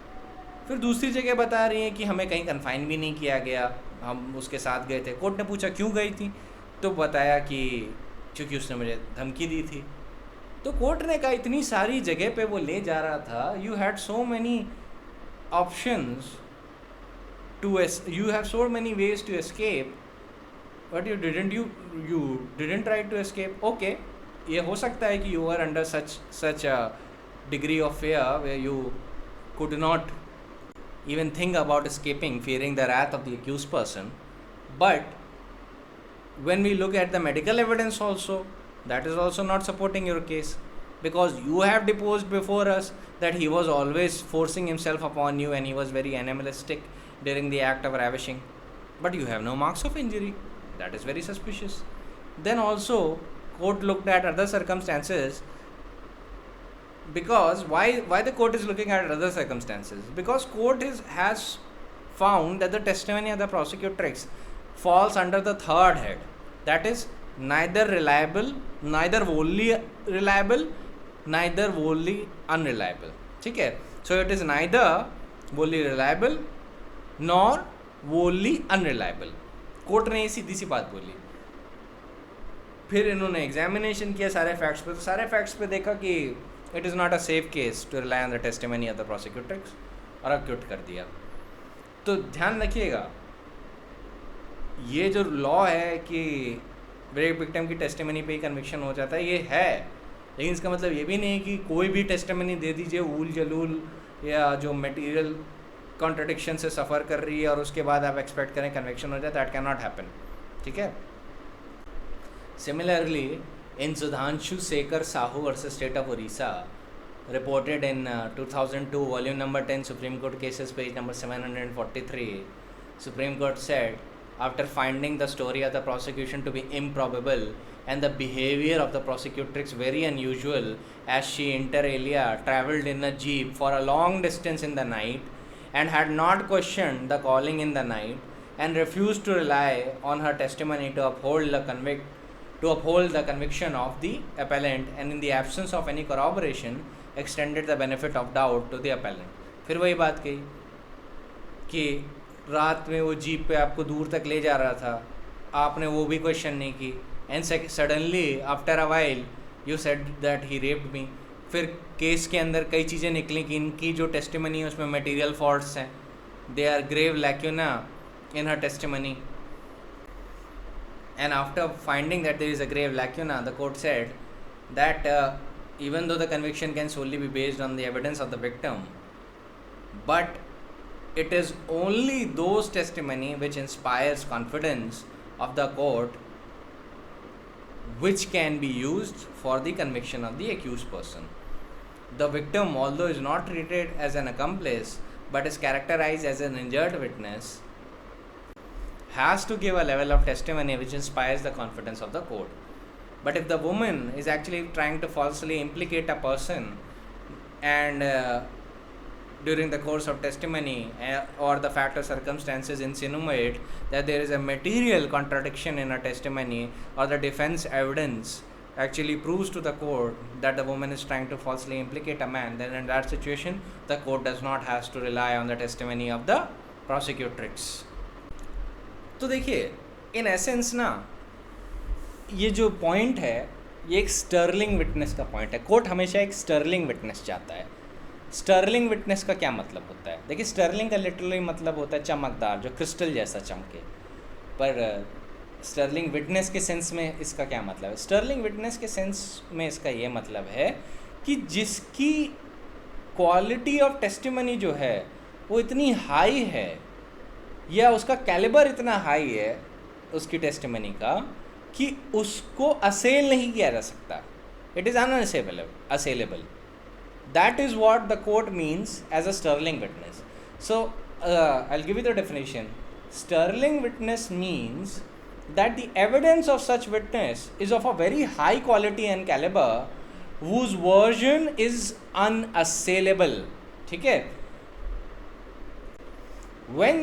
फिर दूसरी जगह बता रही हैं कि हमें कहीं कन्फाइन भी नहीं किया गया, हम उसके साथ गए थे. कोर्ट ने पूछा क्यों गई थी, तो बताया कि क्योंकि उसने मुझे धमकी दी थी. तो कोर्ट ने कहा इतनी सारी जगह पे वो ले जा रहा था, you had so many options you have so many ways to escape, but you didn't try to escape. Okay, ये हो सकता है कि you were under such a degree of fear where you could not even think about escaping, fearing the wrath of the accused person. But when we look at the medical evidence also, that is also not supporting your case, because you have deposed before us that he was always forcing himself upon you and he was very animalistic during the act of ravishing, but you have no marks of injury. That is very suspicious. Then also court looked at other circumstances, because why the court is looking at other circumstances, because court has found that the testimony of the prosecutrix falls under the third head, that is neither wholly reliable, neither wholly unreliable. ठीक है, so it is neither wholly reliable nor wholly unreliable. Court ने ये सीधी सी बात बोली. फिर इन्होंने examination किया सारे फैक्ट्स पे, तो सारे फैक्ट्स पे देखा कि it is not a safe case to rely on the testimony of the prosecutrix और अक्यूट कर दिया. तो ध्यान रखिएगा ये जो लॉ है कि रेप विक्टिम की टेस्टिमनी पे ही कन्विक्शन हो जाता है, ये है, लेकिन इसका मतलब ये भी नहीं है कि कोई भी टेस्टिमनी दे दीजिए ऊल जलूल या जो मटेरियल कॉन्ट्रडिक्शन से सफ़र कर रही है और उसके बाद आप एक्सपेक्ट करें कन्विक्शन हो जाए, दैट कैन नॉट हैपन. ठीक है. Similarly in Sudhanshu Shekhar Sahu versus state of Orissa, reported in 2002, volume number 10, Supreme Court cases, page number 743, Supreme Court said, after finding the story of the prosecution to be improbable and the behavior of the prosecutrix very unusual, as she inter alia travelled in a jeep for a long distance in the night and had not questioned the calling in the night and refused to rely on her testimony to uphold the conviction of the appellant, and in the absence of any corroboration extended the benefit of doubt to the appellant. फिर वही बात कही कि रात में वो jeep पे आपको दूर तक ले जा रहा था, आपने वो भी क्वेश्चन नहीं की, and suddenly after a while you said that he raped me. फिर केस के अंदर कई चीज़ें निकली कि इनकी जो टेस्टिमनी है उसमें मटेरियल फॉल्ट्स हैं, they are grave lacuna in her testimony. And after finding that there is a grave lacuna, the court said that even though the conviction can solely be based on the evidence of the victim, but it is only those testimony which inspires confidence of the court which can be used for the conviction of the accused person. The victim, although is not treated as an accomplice but is characterized as an injured witness, has to give a level of testimony which inspires the confidence of the court. But if the woman is actually trying to falsely implicate a person and during the course of testimony or the fact or circumstances insinuate that there is a material contradiction in a testimony, or the defense evidence actually proves to the court that the woman is trying to falsely implicate a man, then in that situation the court does not have to rely on the testimony of the prosecutrix. तो देखिए, in essence ना ये जो point है ये एक Stirling witness का point है. कोर्ट हमेशा एक स्टर्लिंग विटनेस चाहता है. स्टर्लिंग विटनेस का क्या मतलब होता है? देखिए, स्टर्लिंग का लिटरली मतलब होता है चमकदार, जो क्रिस्टल जैसा चमके. पर स्टर्लिंग विटनेस के सेंस में इसका क्या मतलब है? स्टर्लिंग विटनेस के सेंस में इसका ये मतलब है कि जिसकी क्वालिटी ऑफ टेस्टिमनी जो है वो इतनी हाई है, या उसका कैलिबर इतना हाई है उसकी टेस्टिमनी का, कि उसको असेल नहीं किया जा सकता. It is unassailable. That is what the court means as a sterling witness. So I will give you the definition. Sterling witness means that the evidence of such witness is of a very high quality and caliber whose version is unassailable. ठीक है? When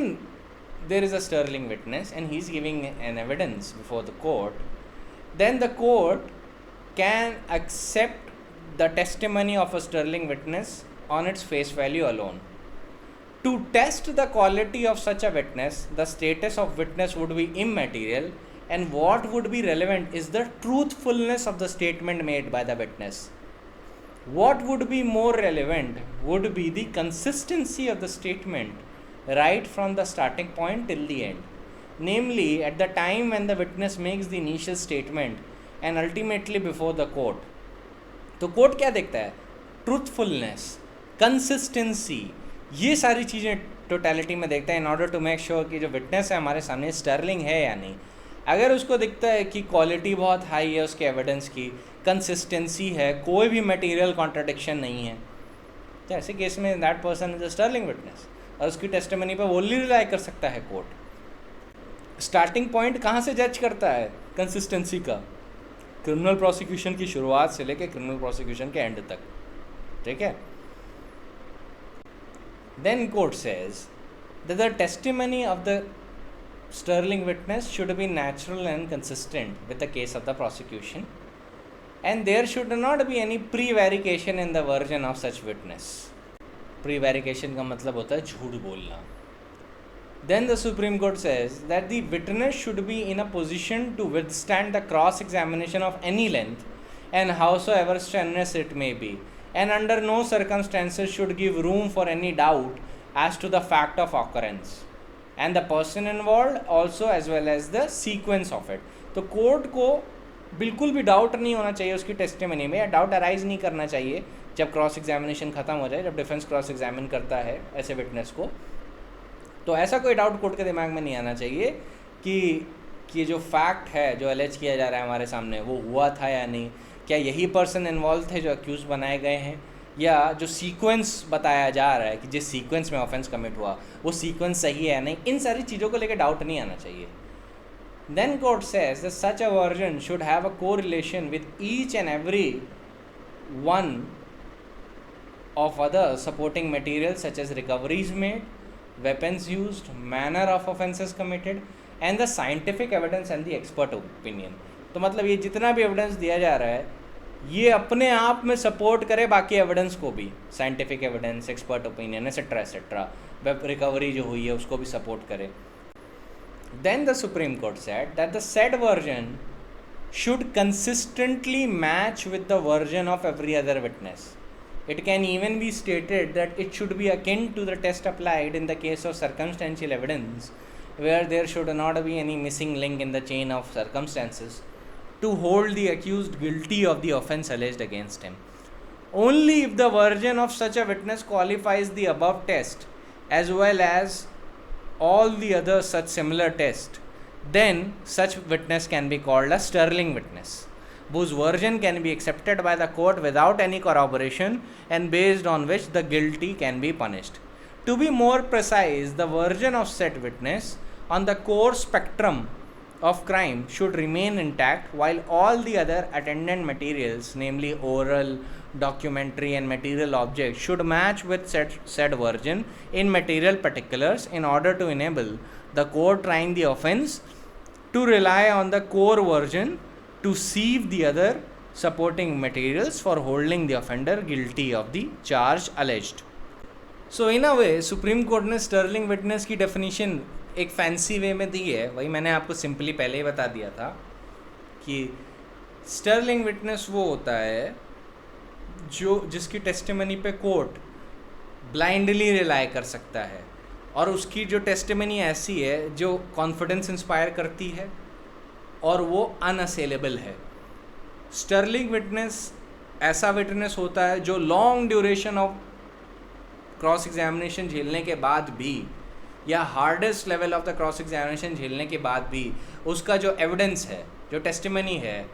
there is a sterling witness and he is giving an evidence before the court, then the court can accept the testimony of a sterling witness on its face value alone. To test the quality of such a witness, the status of witness would be immaterial, and what would be relevant is the truthfulness of the statement made by the witness. What would be more relevant would be the consistency of the statement right from the starting point till the end. Namely, at the time when the witness makes the initial statement and ultimately before the court. तो court क्या देखता है? Truthfulness, consistency, ये सारी चीज़ें totality में देखता है in order to make sure कि जो विटनेस है हमारे सामने स्टर्लिंग है या नहीं. अगर उसको दिखता है कि क्वालिटी बहुत हाई है उसके एविडेंस की, कंसिस्टेंसी है, कोई भी मटेरियल कॉन्ट्रडिक्शन नहीं है, तो ऐसे केस में that person is a sterling witness और उसकी टेस्टिमनी पर वोनली रिलाई कर सकता है कोर्ट. स्टार्टिंग पॉइंट कहाँ से जज करता है कंसिस्टेंसी का? क्रिमिनल प्रोसिक्यूशन की शुरुआत से लेकर क्रिमिनल प्रोसिक्यूशन के एंड तक. ठीक है? Then court says that the testimony of the sterling witness should be natural and consistent with the case of the prosecution, and there should not be any prevarication in the version of such witness. Prevarication का मतलब होता है झूठ बोलना. Then the Supreme Court says that the witness should be in a position to withstand the cross-examination of any length and howsoever strenuous it may be, and under no circumstances should give room for any doubt as to the fact of occurrence and the person involved also as well as the sequence of it. तो court को बिल्कुल भी doubt नहीं होना चाहिए उसकी testimony में, या डाउट अराइज नहीं करना चाहिए जब क्रॉस एग्जामिनेशन ख़त्म हो जाए, जब डिफेंस क्रॉस एग्जामिन करता है ऐसे विटनेस को, तो ऐसा कोई डाउट कोर्ट के दिमाग में नहीं आना चाहिए कि जो फैक्ट है जो एलेज किया जा रहा है हमारे सामने वो हुआ था या नहीं, क्या यही पर्सन इन्वॉल्व थे जो अक्यूज बनाए गए हैं, या जो सीक्वेंस बताया जा रहा है कि जिस सीक्वेंस में ऑफेंस कमिट हुआ वो सीक्वेंस सही है या नहीं, इन सारी चीज़ों को लेकर डाउट नहीं आना चाहिए. Then court says that such a version should have a correlation with each and every one of other supporting materials such as recoveries made, weapons used, manner of offences committed and the scientific evidence and the expert opinion. तो मतलब ये जितना भी evidence दिया जा रहा है ये अपने आप में सपोर्ट करे बाकी एविडेंस को भी, scientific evidence, expert opinion etcetera etcetera, web recovery जो हुई है उसको भी सपोर्ट करे. Then the supreme court said that the said version should consistently match with the version of every other witness. It can even be stated that it should be akin to the test applied in the case of circumstantial evidence, where there should not be any missing link in the chain of circumstances to hold the accused guilty of the offence alleged against him. Only if the version of such a witness qualifies the above test, as well as all the other such similar tests, then such witness can be called a sterling witness, whose version can be accepted by the court without any corroboration and based on which the guilty can be punished. To be more precise, the version of said witness on the core spectrum of crime should remain intact, while all the other attendant materials, namely oral, documentary and material objects, should match with said version in material particulars in order to enable the court trying the offence to rely on the core version to sieve the other supporting materials for holding the offender guilty of the charge alleged. So in a way supreme court ने Stirling witness की definition एक fancy वे में दी है. वही मैंने आपको simply पहले ही बता दिया था कि स्टर्लिंग विटनेस वो होता है जिसकी टेस्टिमनी पे कोर्ट ब्लाइंडली रिलाई कर सकता है और उसकी जो टेस्टिमनी ऐसी है जो कॉन्फिडेंस इंस्पायर करती है और वो अनअसेलेबल है. स्टर्लिंग विटनेस ऐसा विटनेस होता है जो long duration of cross examination झेलने के बाद भी या hardest level of the cross examination झेलने के बाद भी उसका जो एविडेंस है, जो टेस्टिमनी है,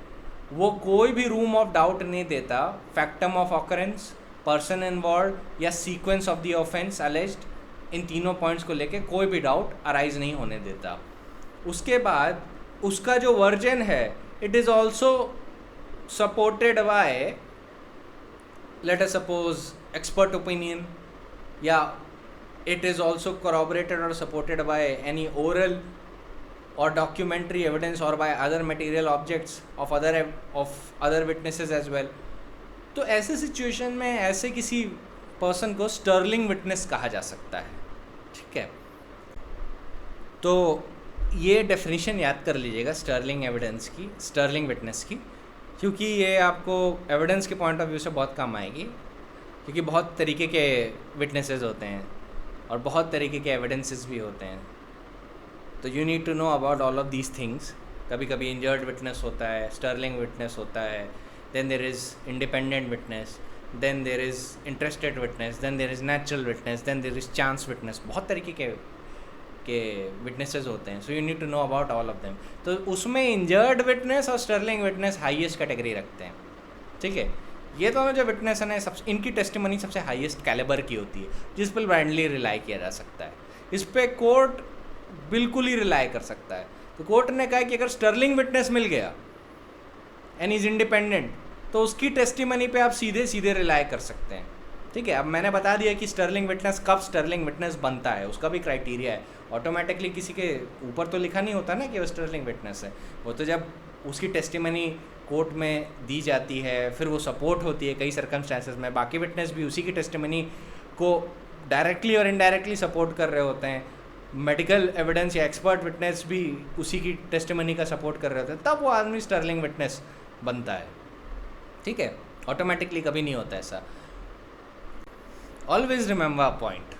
वो कोई भी रूम ऑफ डाउट नहीं देता. Factum of occurrence, person involve या sequence of the offence alleged, इन तीनों पॉइंट्स को लेके कोई भी डाउट अराइज नहीं होने देता. उसके बाद उसका जो वर्जन है it is also supported by let us suppose expert opinion, या इट इज़ ऑल्सो corroborated और सपोर्टेड बाय एनी ओरल और डॉक्यूमेंट्री एविडेंस और by other material objects of other witnesses as well. तो ऐसे सिचुएशन में ऐसे किसी पर्सन को स्टर्लिंग विटनेस कहा जा सकता है. ठीक है, तो ये डेफिनेशन याद कर लीजिएगा स्टर्लिंग एविडेंस की, स्टर्लिंग विटनेस की, क्योंकि ये आपको एविडेंस के पॉइंट ऑफ व्यू से बहुत काम आएगी. क्योंकि बहुत तरीके के विटनेसेस होते हैं और बहुत तरीके के एविडेंसेस भी होते हैं. तो you need to know about all of these things. कभी कभी इंजर्ड विटनेस होता है, स्टर्लिंग विटनेस होता है, then there is independent witness, then there is interested witness, then there is natural witness, then there is chance witness. बहुत तरीके के witnesses होते हैं. So you need to know about all of them. तो उसमें injured witness और sterling witness highest category रखते हैं. ठीक है, ये दोनों जो विटनेस हैं सबसे, इनकी टेस्टिमनी सबसे हाईएस्ट कैलिबर की होती है जिस पर ब्लाइंडली रिलाई किया जा सकता है. इस पर कोर्ट बिल्कुल ही रिलाई कर सकता है. तो कोर्ट ने कहा कि अगर स्टर्लिंग विटनेस मिल गया एंड इज़ इंडिपेंडेंट तो उसकी टेस्टिमनी पे आप सीधे सीधे रिलाई कर सकते हैं. ठीक है, अब मैंने बता दिया कि स्टर्लिंग विटनेस कब स्टर्लिंग विटनेस बनता है, उसका भी क्राइटेरिया है. ऑटोमेटिकली किसी के ऊपर तो लिखा नहीं होता ना कि वो स्टर्लिंग विटनेस है. वो तो जब उसकी टेस्टिमनी कोर्ट में दी जाती है फिर वो सपोर्ट होती है कई सर्कमस्टांसेस में, बाकी विटनेस भी उसी की टेस्टिमनी को डायरेक्टली और इनडायरेक्टली सपोर्ट कर रहे होते हैं. मेडिकल एविडेंस या एक्सपर्ट विटनेस भी उसी की टेस्टिमनी का सपोर्ट कर रहे होते हैं, तब वो आदमी स्टर्लिंग विटनेस बनता है. ठीक है, ऑटोमेटिकली कभी नहीं होता ऐसा. Always remember a point.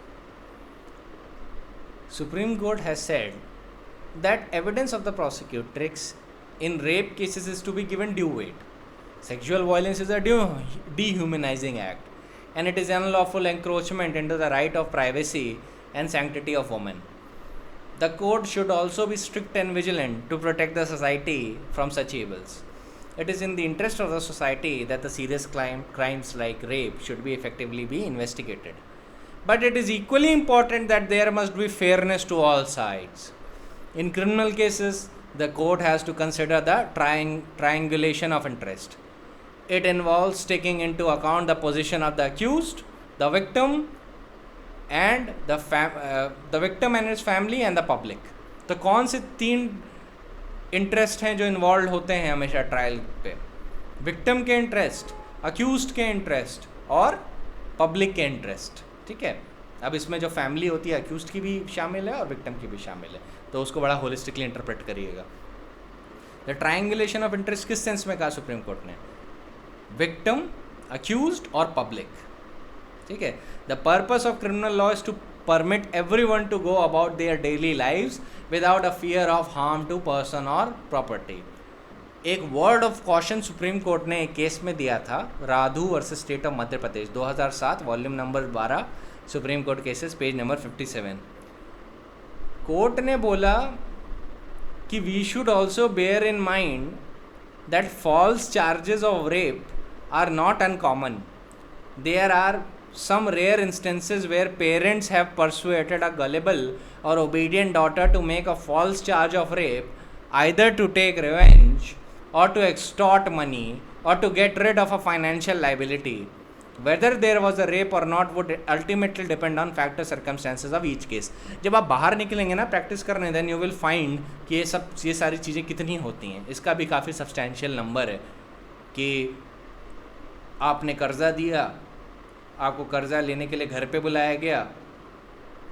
Supreme Court has said that evidence of the prosecutrix in rape cases is to be given due weight. Sexual violence is a dehumanizing act and it is an unlawful encroachment into the right of privacy and sanctity of women. The court should also be strict and vigilant to protect the society from such evils. It is in the interest of the society that the serious crimes like rape should be effectively be investigated. But it is equally important that there must be fairness to all sides. In criminal cases, the court has to consider the triangulation of interest. It involves taking into account the position of the accused, the victim, and the victim and his family and the public. तो कौन से 3 interest हैं जो involve होते हैं हमेशा trial पे? Victim के इंटरेस्ट, अक्यूज्ड के इंटरेस्ट और पब्लिक के इंटरेस्ट. ठीक है, अब इसमें जो फैमिली होती है अक्यूज्ड की भी शामिल है और विक्टिम की भी शामिल है, तो उसको बड़ा होलिस्टिकली इंटरप्रेट करिएगा. द ट्रायंगुलेशन ऑफ इंटरेस्ट किस सेंस में कहा सुप्रीम कोर्ट ने? विक्टिम, अक्यूज्ड और पब्लिक. ठीक है, the purpose of criminal law is to permit everyone to go about their daily lives without a fear of harm to person or property. एक word of caution Supreme court ने एक case में दिया था, Radhu versus state of Madhya Pradesh, 2007, volume number 12, Supreme court cases, page number 57. Court ने बोला कि we should also bear in mind that false charges of rape are not uncommon. There are some rare instances where parents have persuaded a gullible or obedient daughter to make a false charge of rape, either to take revenge or to extort money or to get rid of a financial liability. Whether there was a rape or not would ultimately depend on factor circumstances of each case. जब आप बाहर निकलेंगे ना practice करने, then you will find कि ये सारी चीज़ें कितनी होती हैं. इसका भी काफ़ी सब्सटैंशियल नंबर है कि आपने कर्जा दिया, आपको कर्ज़ा लेने के लिए घर पे बुलाया गया,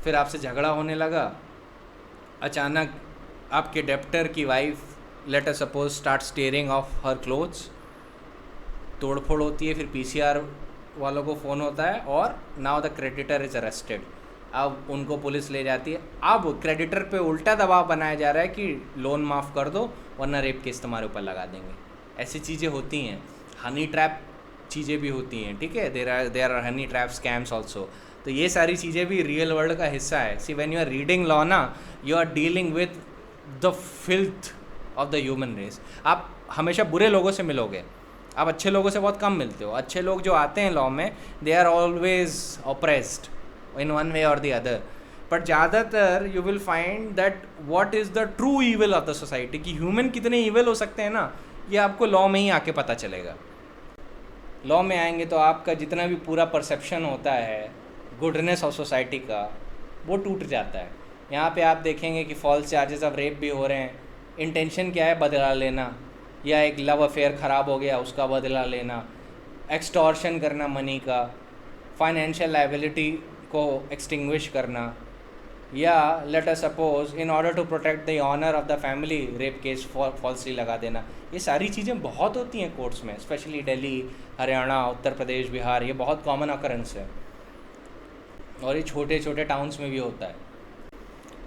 फिर आपसे झगड़ा होने लगा, अचानक आपके डेप्टर की wife, late us suppose, start steering of her clothes, तोड़फोड़ होती है, फिर पीसीआर वालों को फ़ोन होता है और now the creditor is arrested. अब उनको पुलिस ले जाती है. अब क्रेडिटर पे उल्टा दबाव बनाया जा रहा है कि लोन माफ़ कर दो वरना रेप केस तुम्हारे ऊपर लगा देंगे. ऐसी चीज़ें होती हैं. हनी ट्रैप चीज़ें भी होती हैं. ठीक है, there are honey trap scams also. तो ये सारी चीज़ें भी रियल वर्ल्ड का हिस्सा है. See when you are reading law ना, you are dealing with the filth of the human race. आप हमेशा बुरे लोगों से मिलोगे, आप अच्छे लोगों से बहुत कम मिलते हो. अच्छे लोग जो आते हैं लॉ में, they are always oppressed in one way और द अदर. बट ज़्यादातर you will find that what is the true evil of the society, कि ह्यूमन कितने ईविल हो सकते हैं ना, ये आपको लॉ में ही आके पता चलेगा. लॉ में आएंगे तो आपका जितना भी पूरा परसेप्शन होता है गुडनेस ऑफ सोसाइटी का, वो टूट जाता है. यहाँ पे आप देखेंगे कि फॉल्स चार्जेस ऑफ रेप भी हो रहे हैं. इंटेंशन क्या है? बदला लेना, या एक लव अफेयर ख़राब हो गया उसका बदला लेना, एक्सटॉर्शन करना मनी का, फाइनेंशियल लायबिलिटी को एक्सटिंग्विश करना, या let us suppose in order to protect the honour of the family rape case falsely लगा देना. ये सारी चीज़ें बहुत होती हैं कोर्ट्स में, स्पेशली दिल्ली, हरियाणा, उत्तर प्रदेश, बिहार. ये बहुत कॉमन अकरेंस है और ये छोटे छोटे टाउन्स में भी होता है.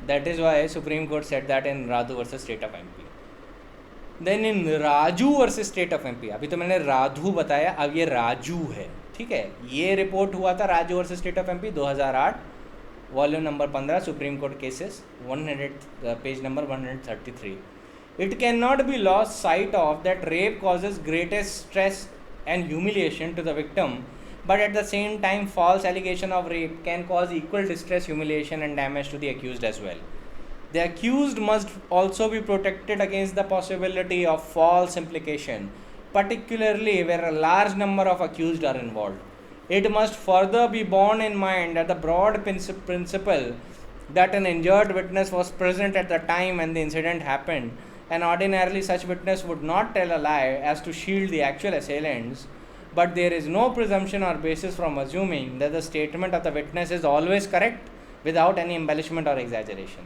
That is why supreme court said that in Radhu versus state of MP. Then in Raju versus state of MP, अभी तो मैंने राधु बताया, अब ये राजू है. ठीक है, ये रिपोर्ट हुआ था Raju versus state of MP 2008, volume number 15, supreme court cases, 100, page number 133. It cannot be lost sight of that rape causes greatest stress and humiliation to the victim, but at the same time false allegation of rape can cause equal distress, humiliation and damage to the accused as well. The accused must also be protected against the possibility of false implication, particularly where a large number of accused are involved. It must further be borne in mind that the broad principle that an injured witness was present at the time when the incident happened, and ordinarily such witness would not tell a lie as to shield the actual assailants, but there is no presumption or basis from assuming that the statement of the witness is always correct without any embellishment or exaggeration.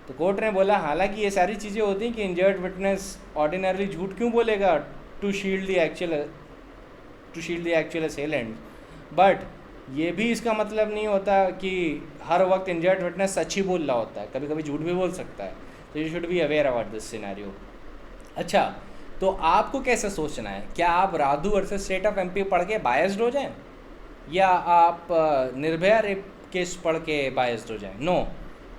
तो court ने बोला हालांकि ये सारी चीज़ें होती हैं कि इंजर्ड विटनेस ऑर्डिनरली झूठ क्यों बोलेगा to shield the actual assailant, but ये भी इसका मतलब नहीं होता कि हर वक्त इंजर्ड विटनेस सच ही बोल रहा होता है, कभी कभी झूठ भी बोल सकता है. तो you should be aware about this scenario. अच्छा, तो आपको कैसे सोचना है? क्या आप Radhu versus state of MP पढ़ के बायस्ड हो जाएं, या आप निर्भया रेप केस पढ़ के बायस्ड हो जाएं? No,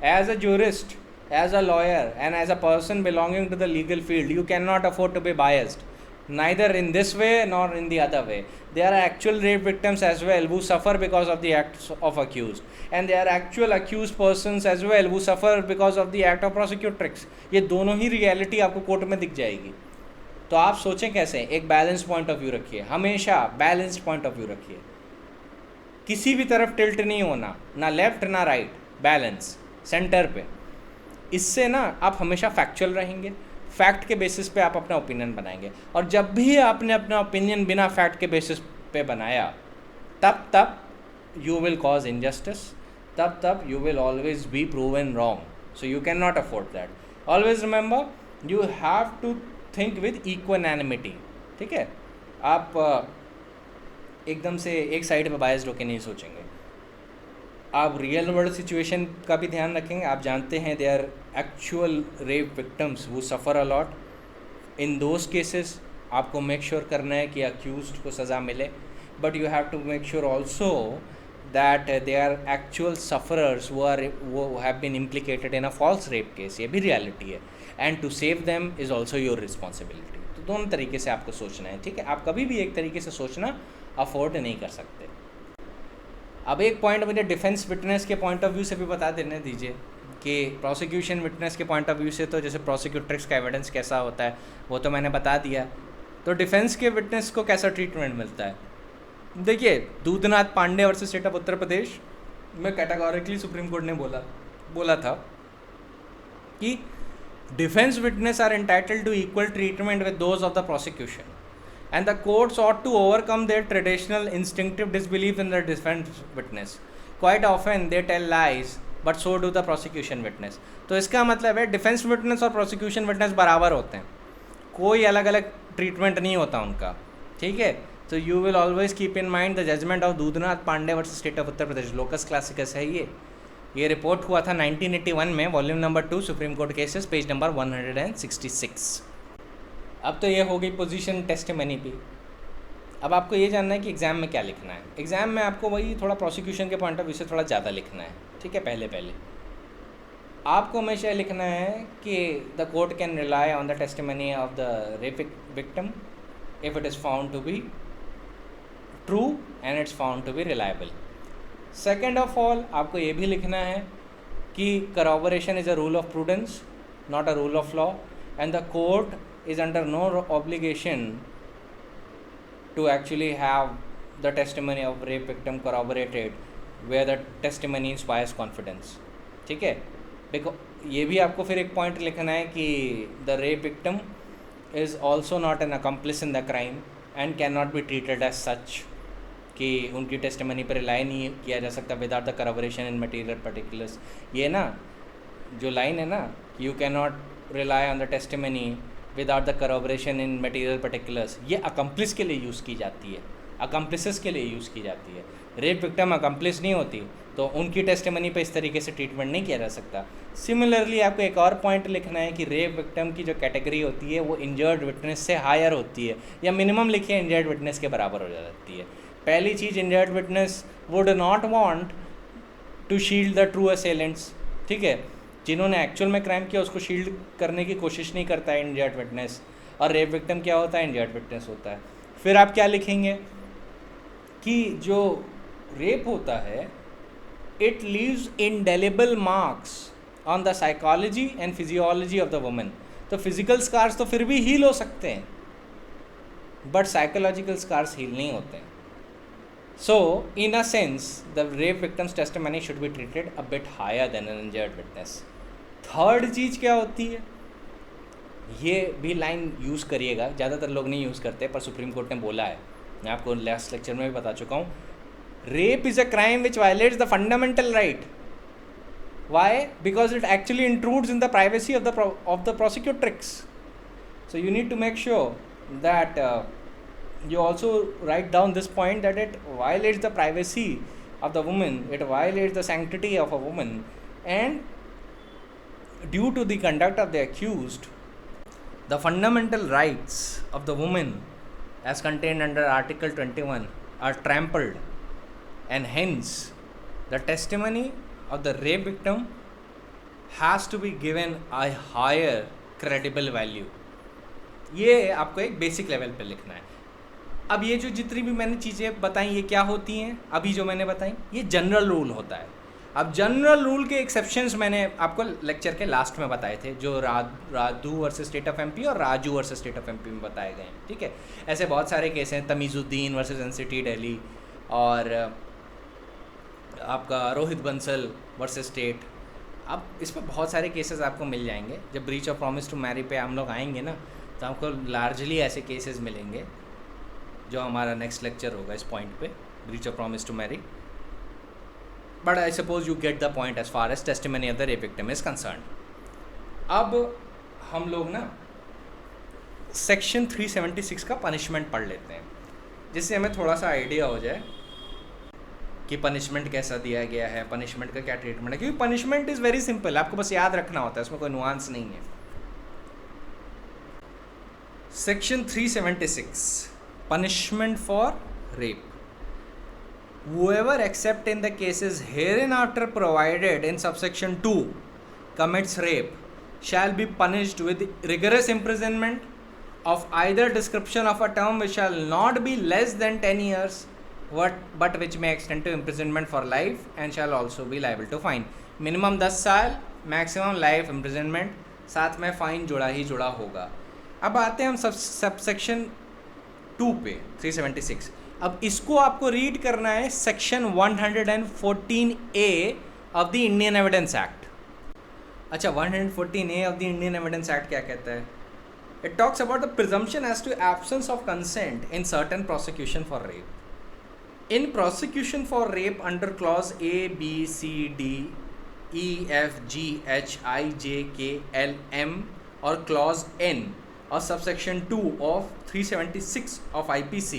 as a jurist as a lawyer and as a person belonging to the legal field, you cannot afford to be biased, neither in this way nor in the other way. There are actual rape victims as well who suffer because of the acts of accused, and there are actual accused persons as well who suffer because of the act of prosecutrix. ये दोनों ही reality आपको court में दिख जाएगी. तो आप सोचें कैसे, एक बैलेंस पॉइंट ऑफ व्यू रखिए, हमेशा बैलेंस्ड पॉइंट ऑफ व्यू रखिए, किसी भी तरफ टिल्ट नहीं होना, ना लेफ्ट ना राइट, बैलेंस सेंटर पे. इससे ना आप हमेशा फैक्चुअल रहेंगे, फैक्ट के बेसिस पे आप अपना ओपिनियन बनाएंगे. और जब भी आपने अपना ओपिनियन बिना फैक्ट के बेसिस पे बनाया, तब यू विल कॉज इनजस्टिस, तब you will always be proven wrong. So you can not afford that. Always remember you have to think with equanimity. ठीक है, आप एकदम से एक साइड पे बायस्ड होकर नहीं सोचेंगे. आप रियल वर्ल्ड सिचुएशन का भी ध्यान रखेंगे. आप जानते हैं they are actual rape victims who suffer a lot. In those cases आपको मेक श्योर करना है कि अक्यूज्ड को सज़ा मिले, but you have to make sure also that they are actual sufferers वो have been implicated in a false rape case. ये भी रियलिटी है, and to save them is also your responsibility. तो दोनों तरीके से आपको सोचना है. ठीक है, आप कभी भी एक तरीके से सोचना अफोर्ड नहीं कर सकते. अब एक पॉइंट मुझे डिफेंस विटनेस के पॉइंट ऑफ व्यू से भी बता देने दीजिए कि प्रोसिक्यूशन विटनेस के पॉइंट ऑफ व्यू से तो जैसे प्रोसिक्यूट्रिक्स का एविडेंस कैसा होता है वो तो मैंने बता दिया. तो डिफेंस के विटनेस को कैसा ट्रीटमेंट मिलता है. देखिए, Dudhnath Pandey versus state of Uttar Pradesh में कैटेगोरिकली सुप्रीम कोर्ट ने बोला था कि defence witness are entitled to equal treatment with those of the prosecution, and the courts ought to overcome their traditional instinctive disbelief in the defense witness. Quite often they tell lies, but so do the prosecution witness. तो इसका मतलब है defence witness और prosecution witness बराबर होते हैं, कोई अलग अलग ट्रीटमेंट नहीं होता उनका. ठीक है, तो you will always keep in mind the judgment of Dudhnath Pandey versus state of Uttar Pradesh. Locus classicus है ये रिपोर्ट हुआ था 1981 में, volume number 2, Supreme court cases, page number 166. अब तो ये हो गई पोजीशन टेस्टिमनी पे. अब आपको ये जानना है कि एग्ज़ाम में क्या लिखना है. एग्ज़ाम में आपको वही थोड़ा प्रोसिक्यूशन के पॉइंट ऑफ व्यू से थोड़ा ज़्यादा लिखना है. ठीक है, पहले आपको हमेशा लिखना है कि the court can rely on the testimony of the rape victim if it is found to be true and it's found to be reliable. Second of all आपको ये भी लिखना है कि corroboration is a rule of prudence, not a rule of law, and the court is under no obligation to actually have the testimony of rape victim corroborated where the testimony inspires confidence. ठीक है, देखो ये भी आपको फिर एक point लिखना है कि the rape victim is also not an accomplice in the crime and cannot be treated as such, कि उनकी टेस्टिमनी पर रिलाई नहीं किया जा सकता without the corroboration in material particulars. ये ना जो लाइन है ना, you can not rely on the testimony without the corroboration in material particulars, ये अकम्प्लिस के लिए यूज़ की जाती है, अकम्प्लिसेस के लिए यूज़ की जाती है. रेप विक्टिम अकम्प्लिस नहीं होती, तो उनकी टेस्टिमनी पे इस तरीके से ट्रीटमेंट नहीं किया जा सकता. सिमिलरली आपको एक और पॉइंट लिखना है कि रेप विक्टिम की जो कैटेगरी होती है वो इंजर्ड विटनेस से हायर होती है, या मिनिमम लिखिए इंजर्ड विटनेस के बराबर हो जाती है. पहली चीज़, injured witness would not want to shield the true assailants. ठीक है, जिन्होंने एक्चुअल में क्राइम किया उसको शील्ड करने की कोशिश नहीं करता है इंजर्ड विटनेस. और रेप विक्टिम क्या होता है, इंजर्ड विटनेस होता है. फिर आप क्या लिखेंगे कि जो रेप होता है it leaves indelible marks on the psychology and physiology of the women. तो फिजिकल स्कार्स तो फिर भी हील हो सकते हैं, बट साइकोलॉजिकल स्कार्स हील नहीं होते हैं. So, in a sense, the rape victim's testimony should be treated a bit higher than an injured witness. Third चीज़ क्या होती है, ये भी लाइन यूज़ करिएगा, ज़्यादातर लोग नहीं यूज़ करते पर सुप्रीम कोर्ट ने बोला है, मैं आपको लास्ट लेक्चर में भी बता चुका हूँ. Rape is a crime which violates the fundamental right. Why? Because it actually intrudes in the privacy of the prosecutrix. So you need to make sure that you also write down this point that it violates the privacy of the woman, it violates the sanctity of a woman, and due to the conduct of the accused, the fundamental rights of the woman as contained under Article 21 are trampled, and hence the testimony of the rape victim has to be given a higher credible value. ये आपको एक basic level पे लिखना है। अब ये जो जितनी भी मैंने चीज़ें बताई ये क्या होती हैं, अभी जो मैंने बताई ये जनरल रूल होता है। अब जनरल रूल के एक्सेप्शंस मैंने आपको लेक्चर के लास्ट में बताए थे, जो Radhu versus state of MP और Raju versus state of MP में बताए गए हैं, ठीक है। ऐसे बहुत सारे केस हैं, तमीज़ुद्दीन वर्सेस एनसीटी दिल्ली, और आपका रोहित बंसल वर्सेस स्टेट। अब इस पर बहुत सारे केसेस आपको मिल जाएंगे। जब breach of promise to marry पे हम लोग आएंगे ना, तो आपको लार्जली ऐसे केसेस मिलेंगे, जो हमारा नेक्स्ट लेक्चर होगा इस पॉइंट पे, breach of promise to marry. But I suppose you get the point as far as testimony of the rape victim is concerned. अब हम लोग ना सेक्शन 376 का पनिशमेंट पढ़ लेते हैं, जिससे हमें थोड़ा सा आइडिया हो जाए कि पनिशमेंट कैसा दिया गया है, पनिशमेंट का क्या ट्रीटमेंट है। क्योंकि पनिशमेंट इज़ वेरी सिंपल, आपको बस याद रखना होता है, उसमें कोई नुआंस नहीं है। Section 376 punishment for rape. Whoever except in the cases hereinafter provided in subsection 2 commits rape shall be punished with rigorous imprisonment of either description of a term which shall not be less than 10 years but which may extend to imprisonment for life and shall also be liable to fine. Minimum 10 साल, maximum life imprisonment, साथ में fine जुड़ा ही जुड़ा होगा। अब आते हैं हम सबसेक्शन 2 पे 376। अब इसको आपको रीड करना है section 114A of the Indian Evidence Act. अच्छा, 114A of the Indian Evidence Act क्या कहता है? It talks about the presumption as to absence of consent in certain prosecution for rape. In prosecution for rape under clause A, B, C, D, E, F, G, H, I, J, K, L, M और clause N और subsection 2 of 376 of IPC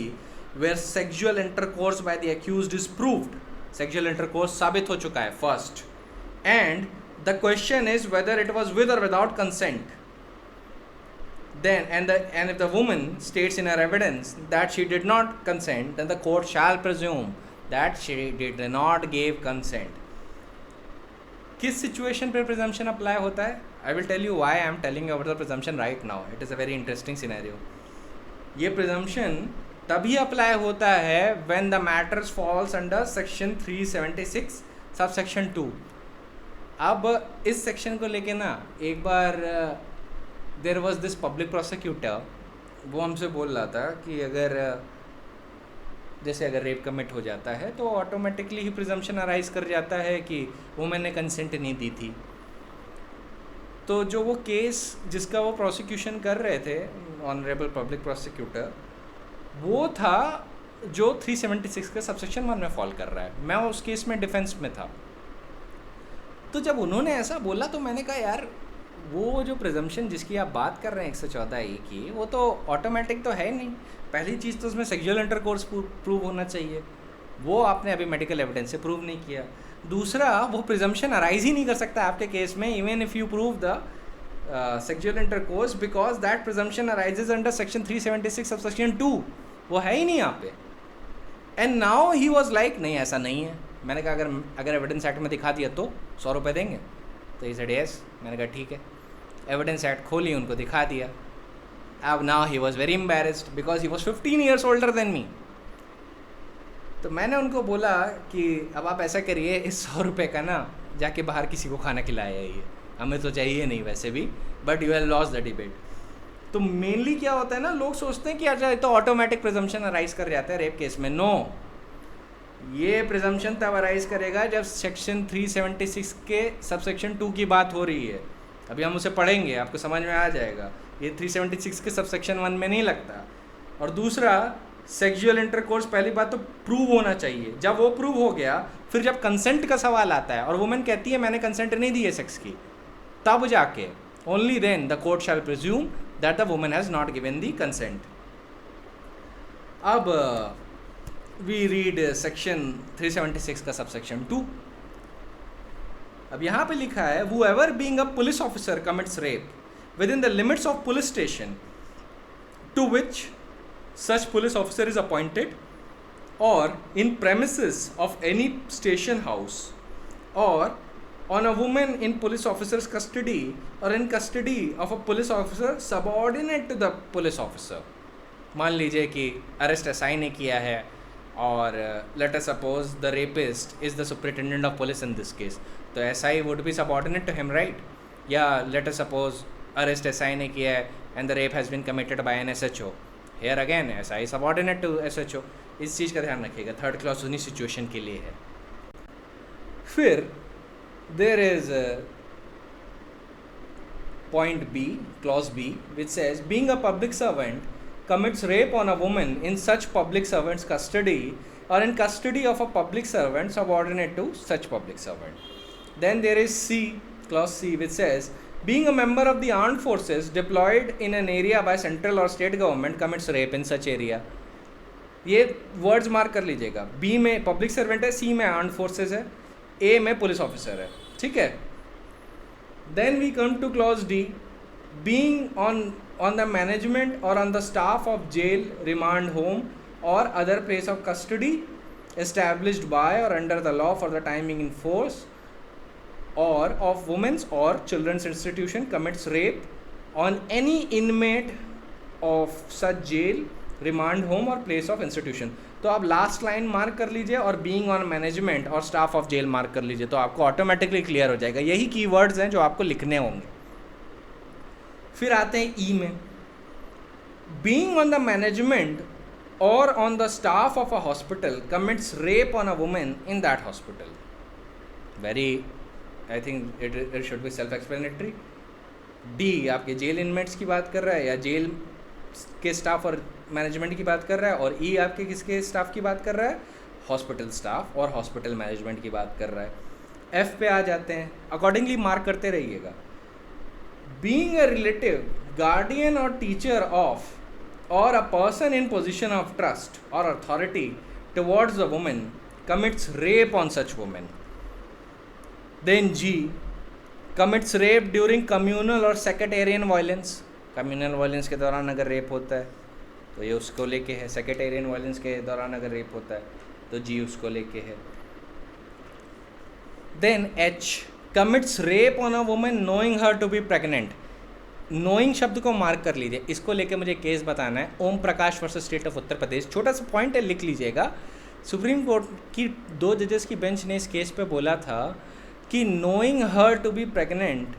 where sexual intercourse by the accused is proved, sexual intercourse साबित हो चुका है first, and the question is whether it was with or without consent, then and if the woman states in her evidence that she did not consent, then the court shall presume that she did not give consent. किस situation पर presumption apply होता है? I will tell you why I am telling you about the presumption right now. It is a very interesting scenario. ये presumption तभी apply होता है when the matters falls under section 376 sub section 2। अब इस section को लेके ना एक बार there was this public prosecutor, वो हमसे बोल रहा था कि अगर रेप कमिट हो जाता है तो ऑटोमेटिकली ही प्रिजम्पशन अराइज कर जाता है कि वुमेन ने कंसेंट नहीं दी थी। तो जो वो केस जिसका वो प्रोसिक्यूशन कर रहे थे ऑनरेबल पब्लिक प्रोसिक्यूटर, वो था जो 376 के सबसेक्शन 1 में फॉल कर रहा है। मैं उस केस में डिफेंस में था। तो जब उन्होंने ऐसा बोला तो मैंने कहा यार, वो जो प्रिजम्पशन जिसकी आप बात कर रहे हैं 114A की, वो तो ऑटोमेटिक तो है नहीं। पहली चीज़ तो उसमें सेक्सुअल इंटरकोर्स प्रूव होना चाहिए, वो आपने अभी मेडिकल एविडेंस से प्रूव नहीं किया। दूसरा, वो प्रिजम्पशन अराइज ही नहीं कर सकता आपके केस में even if you prove the sexual intercourse, because that presumption arises under section 376 subsection 2। वो है ही नहीं यहाँ पे। And now he was like नहीं, ऐसा नहीं है। मैंने कहा अगर एविडेंस एक्ट में दिखा दिया तो 100 रुपये देंगे? तो ही सेड यस। मैंने कहा ठीक है। एविडेंस एक्ट खोली, उनको दिखा दिया। अब now he was very embarrassed because he was 15 years older than me. तो मैंने उनको बोला कि अब आप ऐसा करिए, इस 100 रुपये का ना जाके बाहर किसी को खाना खिलाया ये, हमें तो चाहिए नहीं वैसे भी, but you have lost the debate. तो मेनली क्या होता है ना, लोग सोचते हैं कि अच्छा तो ऑटोमेटिक प्रिजम्पशन अराइज कर जाता है रेप केस में। नो, ये प्रिजम्पशन तब अराइज करेगा जब सेक्शन 376 के सबसेक्शन 2 की बात हो रही है। अभी हम उसे पढ़ेंगे, आपको समझ में आ जाएगा। ये 376 के सबसेक्शन 1 में नहीं लगता। और दूसरा, सेक्सुअल इंटरकोर्स पहली बात तो प्रूव होना चाहिए। जब वो प्रूव हो गया, फिर जब कंसेंट का सवाल आता है और वुमेन कहती है मैंने कंसेंट नहीं दी है सेक्स की, तब जाके only then the court shall presume that the women has not given the consent. अब वी रीड सेक्शन 376 का सबसेक्शन 2। अब यहाँ पे लिखा है, whoever being a police officer commits rape within the limits of police station to which such police officer is appointed or in premises of any station house or on a woman in police officer's custody or in custody of a police officer subordinate to the police officer. मान लीजिए कि arrest SI ने किया है और let us suppose the rapist is the superintendent of police in this case, तो SI would be subordinate to him, right? या let us suppose arrest SI ने किया है and the rape has been committed by an SHO, here again SI subordinate to SHO. इस चीज़ का ध्यान रखिएगा. थर्ड क्लॉज उन्हीं सिचुएशन के लिए है. फिर there is a point B, clause B, which says being a public servant commits rape on a woman in such public servant's custody or in custody of a public servant subordinate to such public servant. Then there is C, clause C, which says being a member of the armed forces deployed in an area by central or state government commits rape in such area. ये words mark कर लीजिएगा. B में public servant है, C में armed forces है, A में police officer है. ठीक है. Then we come to clause D, being on the management or on the staff of jail, remand home or other place of custody established by or under the law for the timing in force or of women's or children's institution commits rape on any inmate of such jail, remand home और place of institution. तो आप last line mark कर लीजिए और being on management और staff of jail mark कर लीजिए, तो आपको ऑटोमेटिकली क्लियर हो जाएगा. यही कीवर्ड्स हैं जो आपको लिखने होंगे. फिर आते हैं ई में, being on the management or on the staff of a hospital commits rape on a women in that hospital. Very, I think it should be self explanatory. D आपके जेल इनमेट्स की बात कर रहा है या जेल के staff और management की बात कर रहा है, और ई आपके किसके स्टाफ की बात कर रहा है? हॉस्पिटल स्टाफ और हॉस्पिटल मैनेजमेंट की बात कर रहा है. एफ पे आ जाते हैं, अकॉर्डिंगली मार्क करते रहिएगा. Being a relative, guardian or teacher of or a person in position of trust or authority towards the women commits rape on such women. Then G, commits rape during communal or sectarian violence. Communal violence के दौरान अगर rape होता है तो ये उसको लेके है. सेक्रेटेरियन वायलेंस के दौरान अगर रेप होता है तो जी उसको लेके है. Then H, commits rape on a woman knowing her to be pregnant. Knowing शब्द को मार्क कर लीजिए, इसको लेके मुझे केस बताना है, ओम Prakash versus state of Uttar प्रदेश. छोटा सा पॉइंट है, लिख लीजिएगा. सुप्रीम कोर्ट की 2 जजेस की बेंच ने इस केस पे बोला था कि knowing her to be pregnant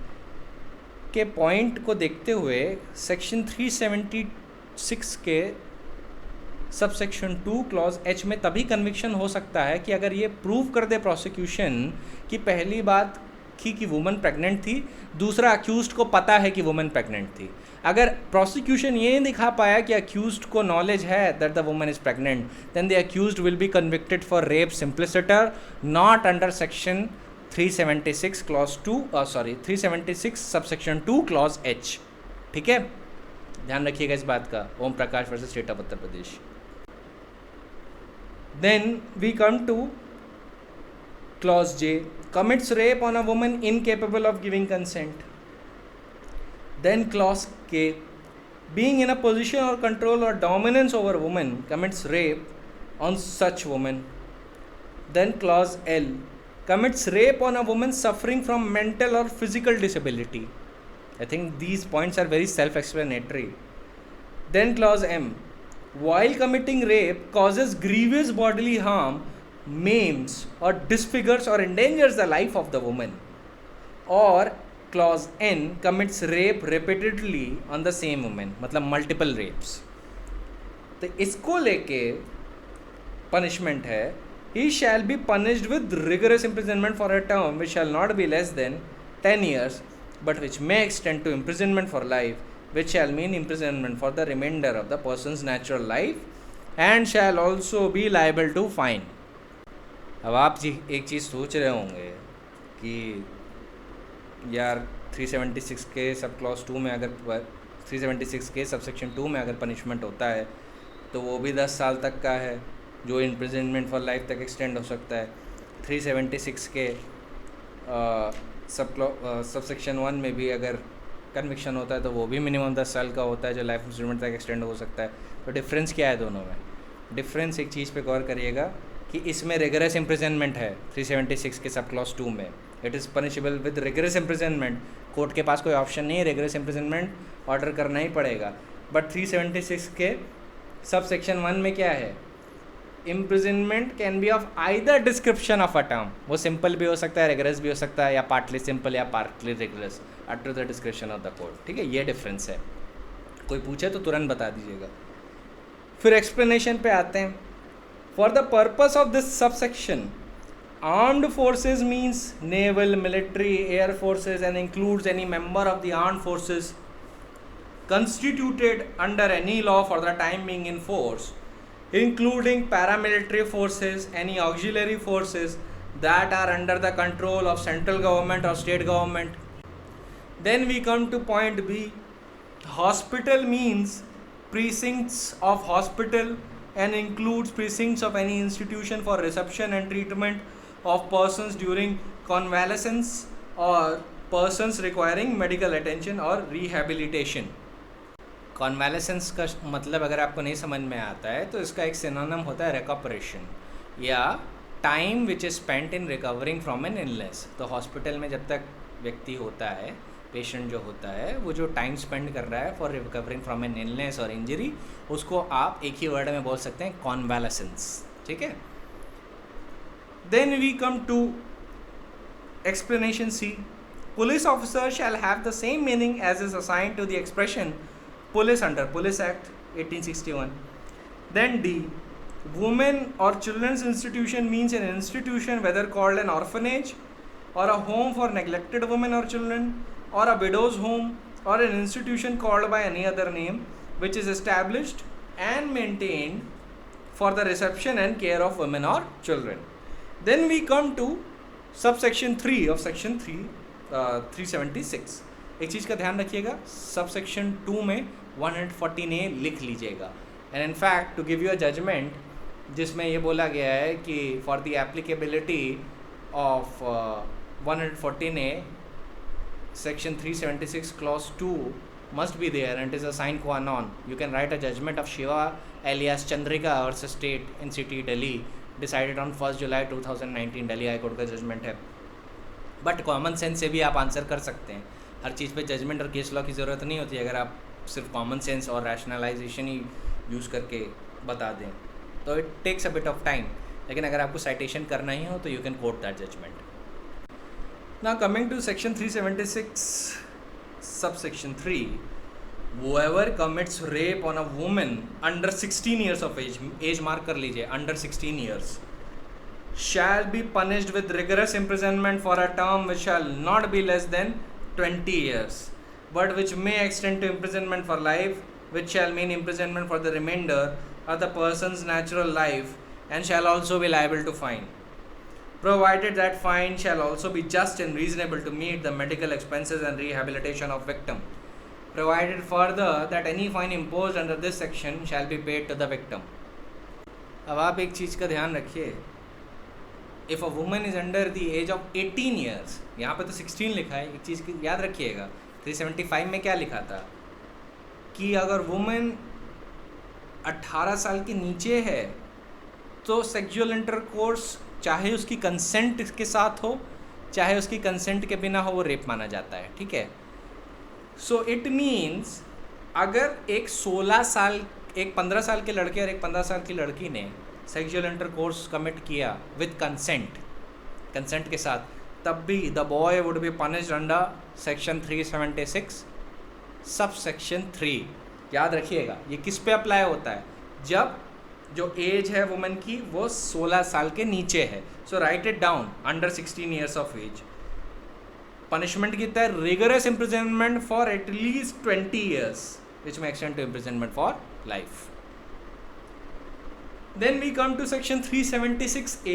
के पॉइंट को देखते हुए सेक्शन 376 के सब सेक्शन 2 क्लॉज एच में तभी कन्विक्शन हो सकता है कि अगर ये प्रूव कर दे प्रोसिक्यूशन कि पहली बात कि वुमन प्रेग्नेंट थी, दूसरा अक्यूज्ड को पता है कि वुमन प्रेग्नेंट थी. अगर प्रोसिक्यूशन ये दिखा पाया कि अक्यूज्ड को नॉलेज है that the woman is pregnant, then the accused will be convicted for rape simpliciter, not under section 376 clause 2 376 subsection 2 clause H. ठीक है, ध्यान रखिएगा इस बात का. Om Prakash versus state of Uttar Pradesh. Then we come to clause J, commits rape on a woman incapable of giving consent. Then clause K, being in a position or control or dominance over woman commits rape on such woman. Then clause L, commits rape on a woman suffering from mental or physical disability. I think these points are very self-explanatory. Then clause M, while committing rape causes grievous bodily harm, maims or disfigures or endangers the life of the woman. Or clause N, commits rape repeatedly on the same woman, मतलब multiple rapes. तो इसको लेके punishment है, he shall be punished with rigorous imprisonment for a term which shall not be less than 10 years, but which may extend to imprisonment for life, which shall mean imprisonment for the remainder of the person's natural life, and shall also be liable to fine. अब आप जी एक चीज़ सोच रहे होंगे कि यार 376 के sub clause 2 में अगर 376 के सबसेक्शन 2 में अगर पनिशमेंट होता है तो वो भी 10 साल तक का है, जो इम्प्रिजनमेंट फॉर लाइफ तक एक्सटेंड हो सकता है. 376 के सबसेक्शन 1 में भी अगर कन्विक्शन होता है तो वो भी मिनिमम 10 साल का होता है, जो लाइफ इम्प्रिजनमेंट तक एक्सटेंड हो सकता है. तो डिफरेंस क्या है दोनों में? डिफरेंस एक चीज़ पे गौर करिएगा कि इसमें रिगरस इम्प्रिजनमेंट है 376 के सब क्लॉज 2 में, it is punishable with rigorous imprisonment. Court के पास कोई ऑप्शन नहीं है, रिगरस इम्प्रिजनमेंट ऑर्डर करना ही पड़ेगा. बट 376 के सब सेक्शन 1 में क्या है, imprisonment can be of either description of a term. वो सिंपल भी हो सकता है, रिगरस भी हो सकता है, या पार्टली सिंपल या partly rigorous, at to the description of the court. ठीक है, ये डिफरेंस है. कोई पूछे तो तुरंत बता दीजिएगा. फिर एक्सप्लेनेशन पे आते हैं. For the purpose of this subsection, armed forces means naval, military, air forces and includes any member of the armed forces constituted under any law for the time being in force, including paramilitary forces, any auxiliary forces that are under the control of central government or state government. Then we come to point B. Hospital means precincts of hospital and includes precincts of any institution for reception and treatment of persons during convalescence or persons requiring medical attention or rehabilitation. कॉन्वेलेसेंस का मतलब अगर आपको नहीं समझ में आता है तो इसका एक सिनोनिम होता है रिकपरेशन, या time which is spent in recovering from an illness. तो हॉस्पिटल में जब तक व्यक्ति होता है, पेशेंट जो होता है, वो जो टाइम स्पेंड कर रहा है for recovering from an illness और इंजरी, उसको आप एक ही वर्ड में बोल सकते हैं कॉन्वेलेसेंस. ठीक है. Then we come to explanation C. Police officer shall have the same meaning as is assigned to the expression police under Police Act 1861. Then D. Women or children's institution means an institution whether called an orphanage or a home for neglected women or children or a widow's home or an institution called by any other name which is established and maintained for the reception and care of women or children. Then we come to subsection 3 of section 376. एक चीज़ का ध्यान रखिएगा, subsection 2 में 114A लिख लीजिएगा. And in fact to give you a judgment जिसमें ये बोला गया है कि for the applicability of 114A section 376 clause 2 must be there and it is a sine qua non. You can write a judgment of Shiva alias Chandrika versus State in City Delhi decided on 1 July 2019. Delhi high court का judgement है. But common sense से भी आप answer कर सकते हैं. हर चीज़ पे judgement और केस लॉ की ज़रूरत नहीं होती अगर आप सिर्फ कॉमन सेंस और रैशनलाइजेशन ही यूज़ करके बता दें तो it takes a bit of time. लेकिन अगर आपको साइटेशन करना ही हो तो you can quote that judgment. Now coming to section 376 subsection 3. Whoever commits rape on a woman under 16 years of age mark कर लीजिए, under 16 years, shall be punished with rigorous imprisonment for a term which shall not be less than 20 years, but which may extend to imprisonment for life, which shall mean imprisonment for the remainder of the person's natural life, and shall also be liable to fine, provided that fine shall also be just and reasonable to meet the medical expenses and rehabilitation of victim. Provided further that any fine imposed under this section shall be paid to the victim. अब आप एक चीज़ का ध्यान रखिए, if a woman is under the age of 18 years, यहाँ पे तो 16 लिखा है, एक चीज़ की याद रखिएगा. 375 में क्या लिखा था कि अगर वुमन 18 साल के नीचे है तो सेक्सुअल इंटरकोर्स चाहे उसकी कंसेंट के साथ हो चाहे उसकी कंसेंट के बिना हो वो रेप माना जाता है. ठीक है. सो इट मीन्स अगर एक 16 साल, एक 15 साल के लड़के और एक 15 साल की लड़की ने सेक्सुअल इंटरकोर्स कमिट किया विद कंसेंट के साथ, तब भी the boy would be punished under section 376 sub section 3. याद रखिएगा ये किस पे अप्लाई होता है, जब जो एज है वुमेन की वो 16 साल के नीचे है. So write it down, under 16 years of age. Punishment कितना है, rigorous imprisonment for at least 20 years which may extend to imprisonment for life. Then we come to section 376A,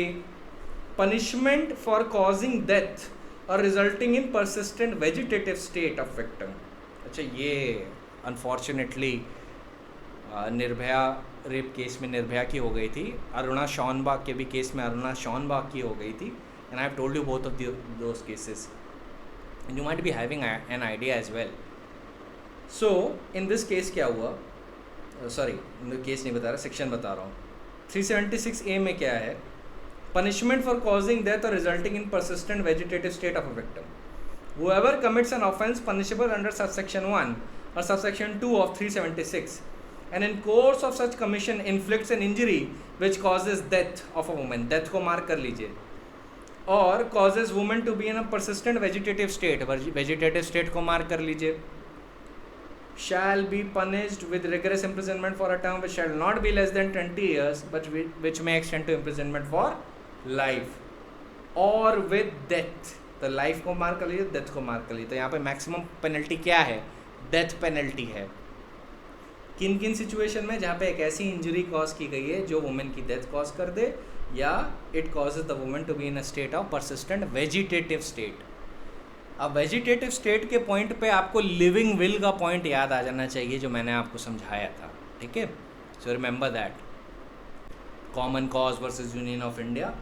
punishment for causing death or resulting in persistent vegetative state of victim. अच्छा, ये unfortunately Nirbhaya rape case में निर्भया की हो गई थी, अरुणा शॉनबाग के भी case में अरुणा शॉनबाग की हो गई थी. And I have told you both of those cases. You might be having an idea as well. So in this case क्या हुआ, सॉरी केस नहीं बता रहा, सेक्शन बता रहा हूँ. 376A में क्या है, punishment for causing death or resulting in persistent vegetative state of a victim. Whoever commits an offence punishable under subsection 1 or subsection 2 of 376 and in course of such commission inflicts an injury which causes death of a woman, death को mark कर लीजिए, और causes woman to be in a persistent vegetative state, vegetative state को mark कर लीजिए, shall be punished with rigorous imprisonment for a term which shall not be less than 20 years but which may extend to imprisonment for life or with death. तो life को mark कर लीजिए, death को mark कर लीजिए. तो यहाँ पे मैक्सिमम पेनल्टी क्या है? डेथ पेनल्टी है. किन किन सिचुएशन में? जहाँ पे एक ऐसी इंजरी कॉज की गई है जो वुमेन की डेथ कॉज कर दे, या it causes the women to be in a state of persistent vegetative state. अब वेजिटेटिव स्टेट के पॉइंट पे आपको लिविंग विल का पॉइंट याद आ जाना चाहिए जो मैंने आपको समझाया था. ठीक है, so remember that. Common cause versus union of India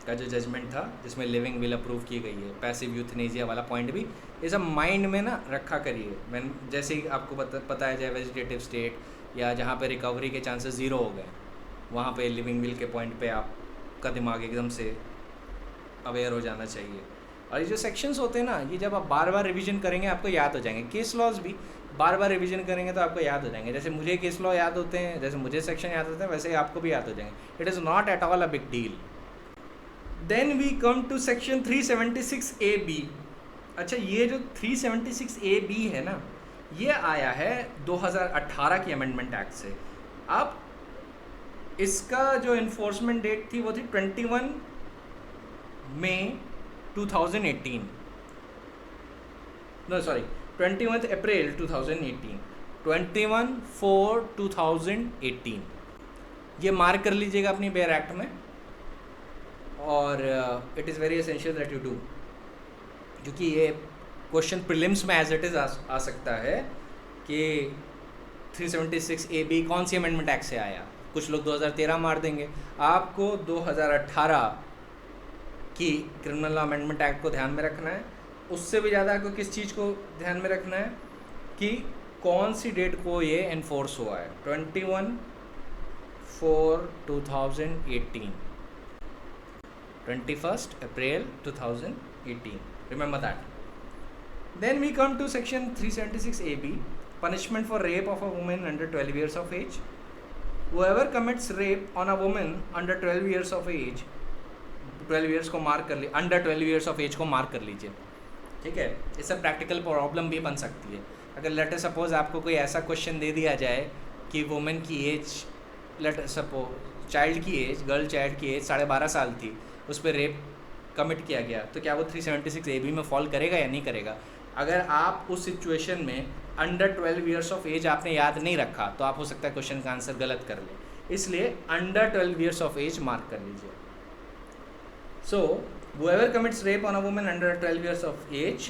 का जो जजमेंट था जिसमें लिविंग विल अप्रूव की गई है, पैसिव यूथनेसिया वाला पॉइंट भी ये सब माइंड में ना रखा करिए. मैं जैसे ही आपको पता है जाए वेजिटेटिव स्टेट या जहाँ पे रिकवरी के चांसेस ज़ीरो हो गए, वहाँ पे लिविंग विल के पॉइंट पे आपका दिमाग एकदम से अवेयर हो जाना चाहिए. और ये जो सेक्शंस होते हैं ना, ये जब आप बार बार रिवीजन करेंगे आपको याद हो जाएंगे. केस लॉज भी बार बार रिवीजन करेंगे तो आपको याद हो जाएंगे. जैसे मुझे केस लॉ याद होते हैं, जैसे मुझे सेक्शन याद होते हैं, वैसे ही आपको भी याद हो जाएंगे. It is not at all a big deal. Then we come to section 376AB. अच्छा, ये जो 376AB है ना, ये आया है 2018 की अमेंडमेंट एक्ट से. अब इसका जो इन्फोर्समेंट डेट थी वो थी 21 मई 2018. नो सॉरी, 21 अप्रैल 2018. 21/4/2018 ये मार्क कर लीजिएगा अपनी बेयर एक्ट में. और it is very essential that you do, क्योंकि ये क्वेश्चन प्रीलिम्स में एज इट इज़ आ सकता है कि 376AB कौन सी अमेंडमेंट एक्ट से आया. कुछ लोग 2013 मार देंगे. आपको 2018 की क्रिमिनल लॉ अमेंडमेंट एक्ट को ध्यान में रखना है. उससे भी ज़्यादा आपको किस चीज़ को ध्यान में रखना है कि कौन सी डेट को ये इन्फोर्स हुआ है. 21/4/2018, 21 April 2018. Remember that. Then we come to section 376AB, punishment for rape of a woman under 12 years of age. Whoever commits rape on a woman under 12 years of age, 12 years को mark कर लीजिए, under 12 years of age को mark कर लीजिए. ठीक है, इससे practical problem भी बन सकती है. अगर लेट सपोज आपको कोई ऐसा क्वेश्चन दे दिया जाए कि वुमेन की एज, लेट सपोज चाइल्ड की एज, गर्ल चाइल्ड की एज 12.5 साल थी, उस पर रेप कमिट किया गया, तो क्या वो 376AB में फॉल करेगा या नहीं करेगा? अगर आप उस सिचुएशन में अंडर 12 years ऑफ एज आपने याद नहीं रखा तो आप हो सकता है क्वेश्चन का आंसर गलत कर ले. इसलिए under 12 years of age mark कर लीजिए. सो whoever commits rape on a woman under 12 years of age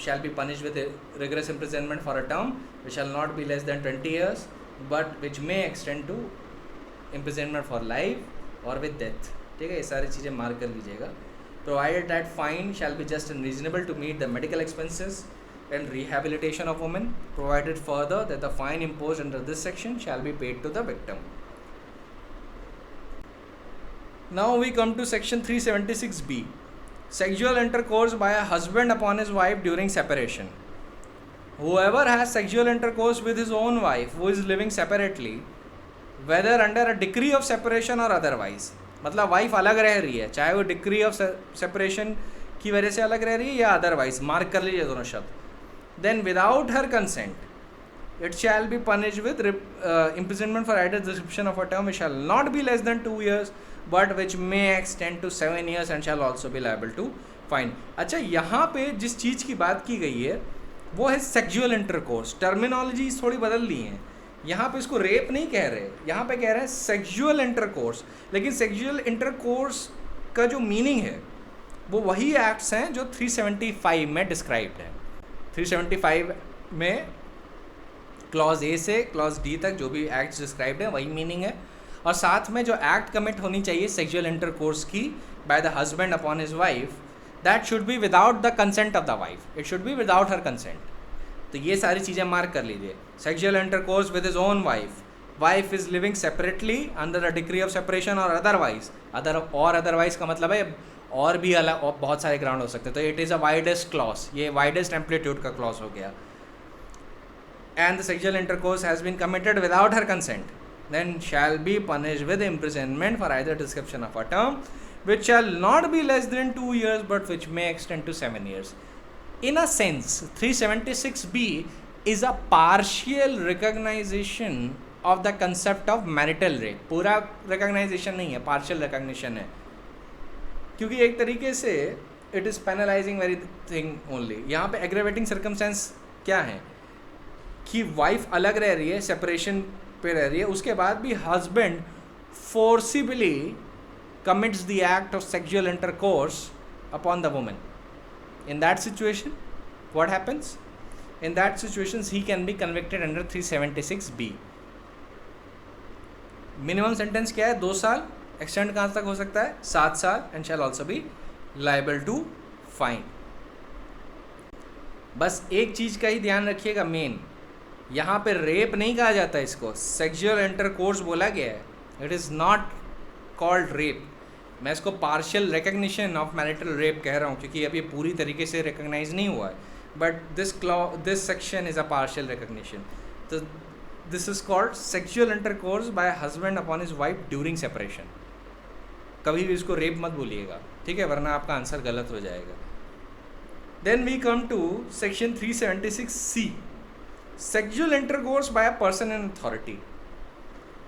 shall be punished with a rigorous imprisonment for a term which shall not be less than 20 years but which may extend to imprisonment for life or with death. ठीक है, ये सारी चीज़ें mark कर लीजिएगा. Provided that fine shall be just and reasonable to meet the medical expenses and rehabilitation of women. Provided further that the fine imposed under this section shall be paid to the victim. Now we come to section 376B. Sexual intercourse by a husband upon his wife during separation. Whoever has sexual intercourse with his own wife who is living separately, whether under a decree of separation or otherwise, मतलब wife अलग रह रही है, चाहे वो decree of separation की वजह से अलग रह रही है या अदरवाइज, मार्क कर लीजिए दोनों शब्द. Then without her consent it shall be punish with imprisonment for either description of a term which shall not be less than 2 years but which may extend to 7 years and shall also be liable to fine. अच्छा, यहाँ पे जिस चीज़ की बात की गई है वो है सेक्सुअल इंटरकोर्स. टर्मिनोलॉजी थोड़ी बदल ली हैं. यहाँ पे इसको रेप नहीं कह रहे, यहाँ पे कह रहे हैं सेक्सुअल इंटरकोर्स. लेकिन सेक्सुअल इंटरकोर्स का जो मीनिंग है वो वही एक्ट्स हैं जो 375 में डिस्क्राइब्ड है. 375 में क्लॉज ए से क्लॉज डी तक जो भी एक्ट्स डिस्क्राइब्ड है वही मीनिंग है. और साथ में जो एक्ट कमिट होनी चाहिए सेक्सुअल इंटरकोर्स की by the husband upon his wife, that should be without the consent of the wife. It should be without her consent. तो ये सारी चीज़ें मार्क कर लीजिए. Sexual intercourse with his own wife wife is living separately under a degree of separation और otherwise, otherwise का मतलब है और भी अलग और बहुत सारे ग्राउंड हो सकते हैं, तो it is a widest clause, ये वाइडेस्ट एम्पलीट्यूड का क्लॉज हो गया. And the sexual intercourse has been committed without her consent, then shall be punished with imprisonment for either description of a term which shall not be less than 2 years but which may extend to 7 years. In a sense, 376B is a partial recognition of the concept of marital rape. पूरा recognition नहीं है, partial recognition है, क्योंकि एक तरीके से it is penalizing very thing only. यहाँ पे aggravating circumstance क्या है कि वाइफ अलग रह रही है, सेपरेशन पे रह रही है, उसके बाद भी husband forcibly commits the act of sexual intercourse upon the woman. In that situation what happens? In that situation he can be convicted under 376B. Minimum sentence क्या है? 2 साल. एक्सटेंड कहाँ तक हो सकता है? 7 साल. And shall also be liable to fine. बस एक चीज़ का ही ध्यान रखिएगा, मेन यहाँ पे रेप नहीं कहा जाता है, इसको सेक्सुअल इंटरकोर्स बोला गया है. It is not called rape. मैं इसको partial recognition of marital rape कह रहा हूँ क्योंकि अभी पूरी तरीके से रिकग्नाइज नहीं हुआ है, but this section is a partial recognition. तो this is called sexual intercourse by husband upon his wife during separation. कभी भी इसको रेप मत बोलिएगा, ठीक है, वरना आपका आंसर गलत हो जाएगा. Then we come to section 376C. Sexual intercourse by a person in authority.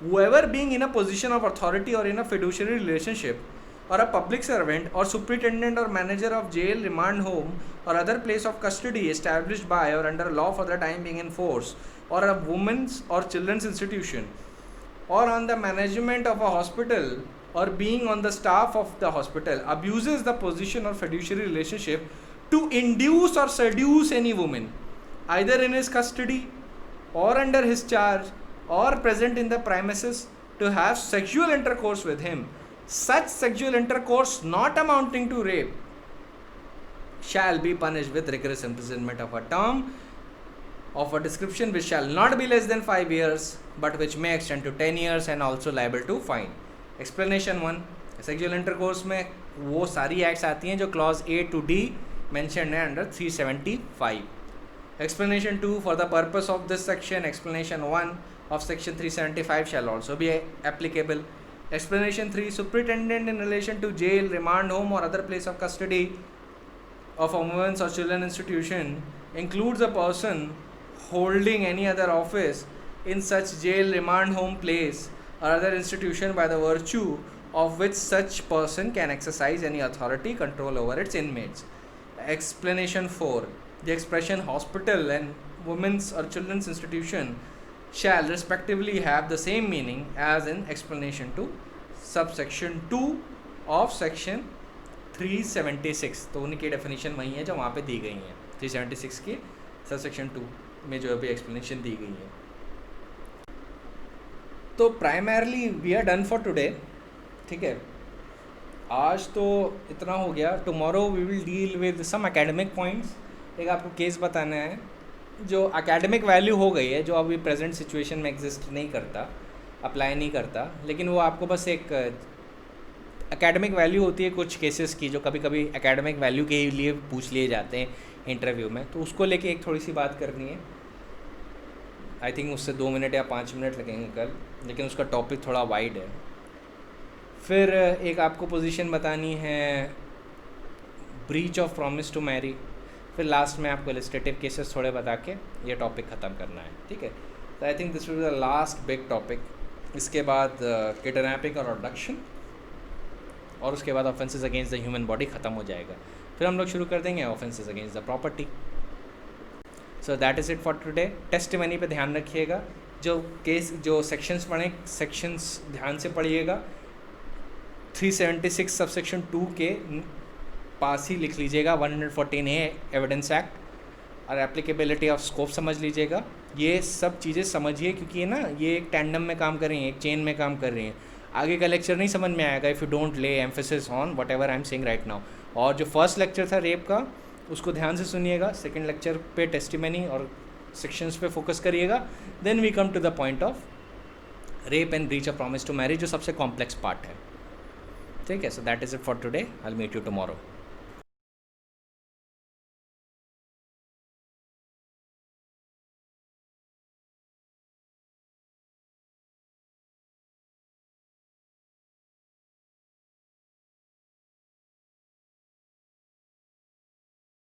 Whoever being in a position of authority or in a fiduciary relationship or a public servant or superintendent or manager of jail, remand home or other place of custody established by or under law for the time being in force or a women's or children's institution or on the management of a hospital or being on the staff of the hospital abuses the position or fiduciary relationship to induce or seduce any woman either in his custody or under his charge or present in the premises to have sexual intercourse with him, such sexual intercourse not amounting to rape shall be punished with rigorous imprisonment of a term of a description which shall not be less than 5 years but which may extend to 10 years and also liable to fine. Explanation 1. Sexual intercourse में वो सारी acts आती हैं जो clause A to D mentioned है under 375. Explanation 2. For the purpose of this section, explanation 1 of section 375 shall also be applicable. Explanation 3. Superintendent in relation to jail, remand home or other place of custody of a women's or children institution includes a person holding any other office in such jail, remand home place or other institution by the virtue of which such person can exercise any authority, control over its inmates. Explanation 4. The expression hospital and women's or children's institution shall respectively have the same meaning as in explanation 2, subsection 2 of section 376. तो उनकी definition वही है जो वहाँ पे दी गई हैं 376 की सबसेक्शन 2 में जो अभी एक्सप्लेनेशन दी गई है. तो primarily we are done for today, ठीक है. आज तो इतना हो गया. Tomorrow we will deal with some academic points. एक आपको केस बताना है जो एकेडमिक वैल्यू हो गई है, जो अभी प्रेजेंट सिचुएशन में एग्जिस्ट नहीं करता, अप्लाई नहीं करता, लेकिन वो आपको बस एक एकेडमिक वैल्यू होती है कुछ केसेस की जो कभी कभी एकेडमिक वैल्यू के लिए पूछ लिए जाते हैं इंटरव्यू में, तो उसको लेके एक थोड़ी सी बात करनी है. आई थिंक उससे 2 मिनट या 5 मिनट लगेंगे कल, लेकिन उसका टॉपिक थोड़ा वाइड है. फिर एक आपको पोजीशन बतानी है breach of promise to marry. फिर लास्ट में आपको इलस्ट्रेटिव केसेस थोड़े बता के ये टॉपिक ख़त्म करना है, ठीक है. तो I think this will be the last big topic. इसके बाद किडनैपिंग और अबडक्शन, और उसके बाद offences against the human body ख़त्म हो जाएगा. फिर हम लोग शुरू कर देंगे offences against the property. So that is it for today. Testimony पे ध्यान रखिएगा. जो केस जो सेक्शंस पढ़ें, सेक्शंस ध्यान से पढ़िएगा. 376 सबसेक्शन 2 के पास ही लिख लीजिएगा 114A एविडेंस एक्ट और एप्लीकेबिलिटी ऑफ स्कोप समझ लीजिएगा. ये सब चीज़ें समझिए क्योंकि ये ना ये एक टैंडम में काम कर रही हैं, एक चेन में काम कर रही हैं. आगे का लेक्चर नहीं समझ में आएगा इफ़ यू डोंट ले emphasis on what ever I am saying right now. और जो फर्स्ट लेक्चर था रेप का, उसको ध्यान से सुनिएगा. सेकेंड लेक्चर पे टेस्टिमनी और सेक्शंस पे फोकस करिएगा. Then we come to the point of rape and breach of promise to marry जो सबसे कॉम्प्लेक्स पार्ट है. ठीक है, so that is it for today. I will meet you tomorrow.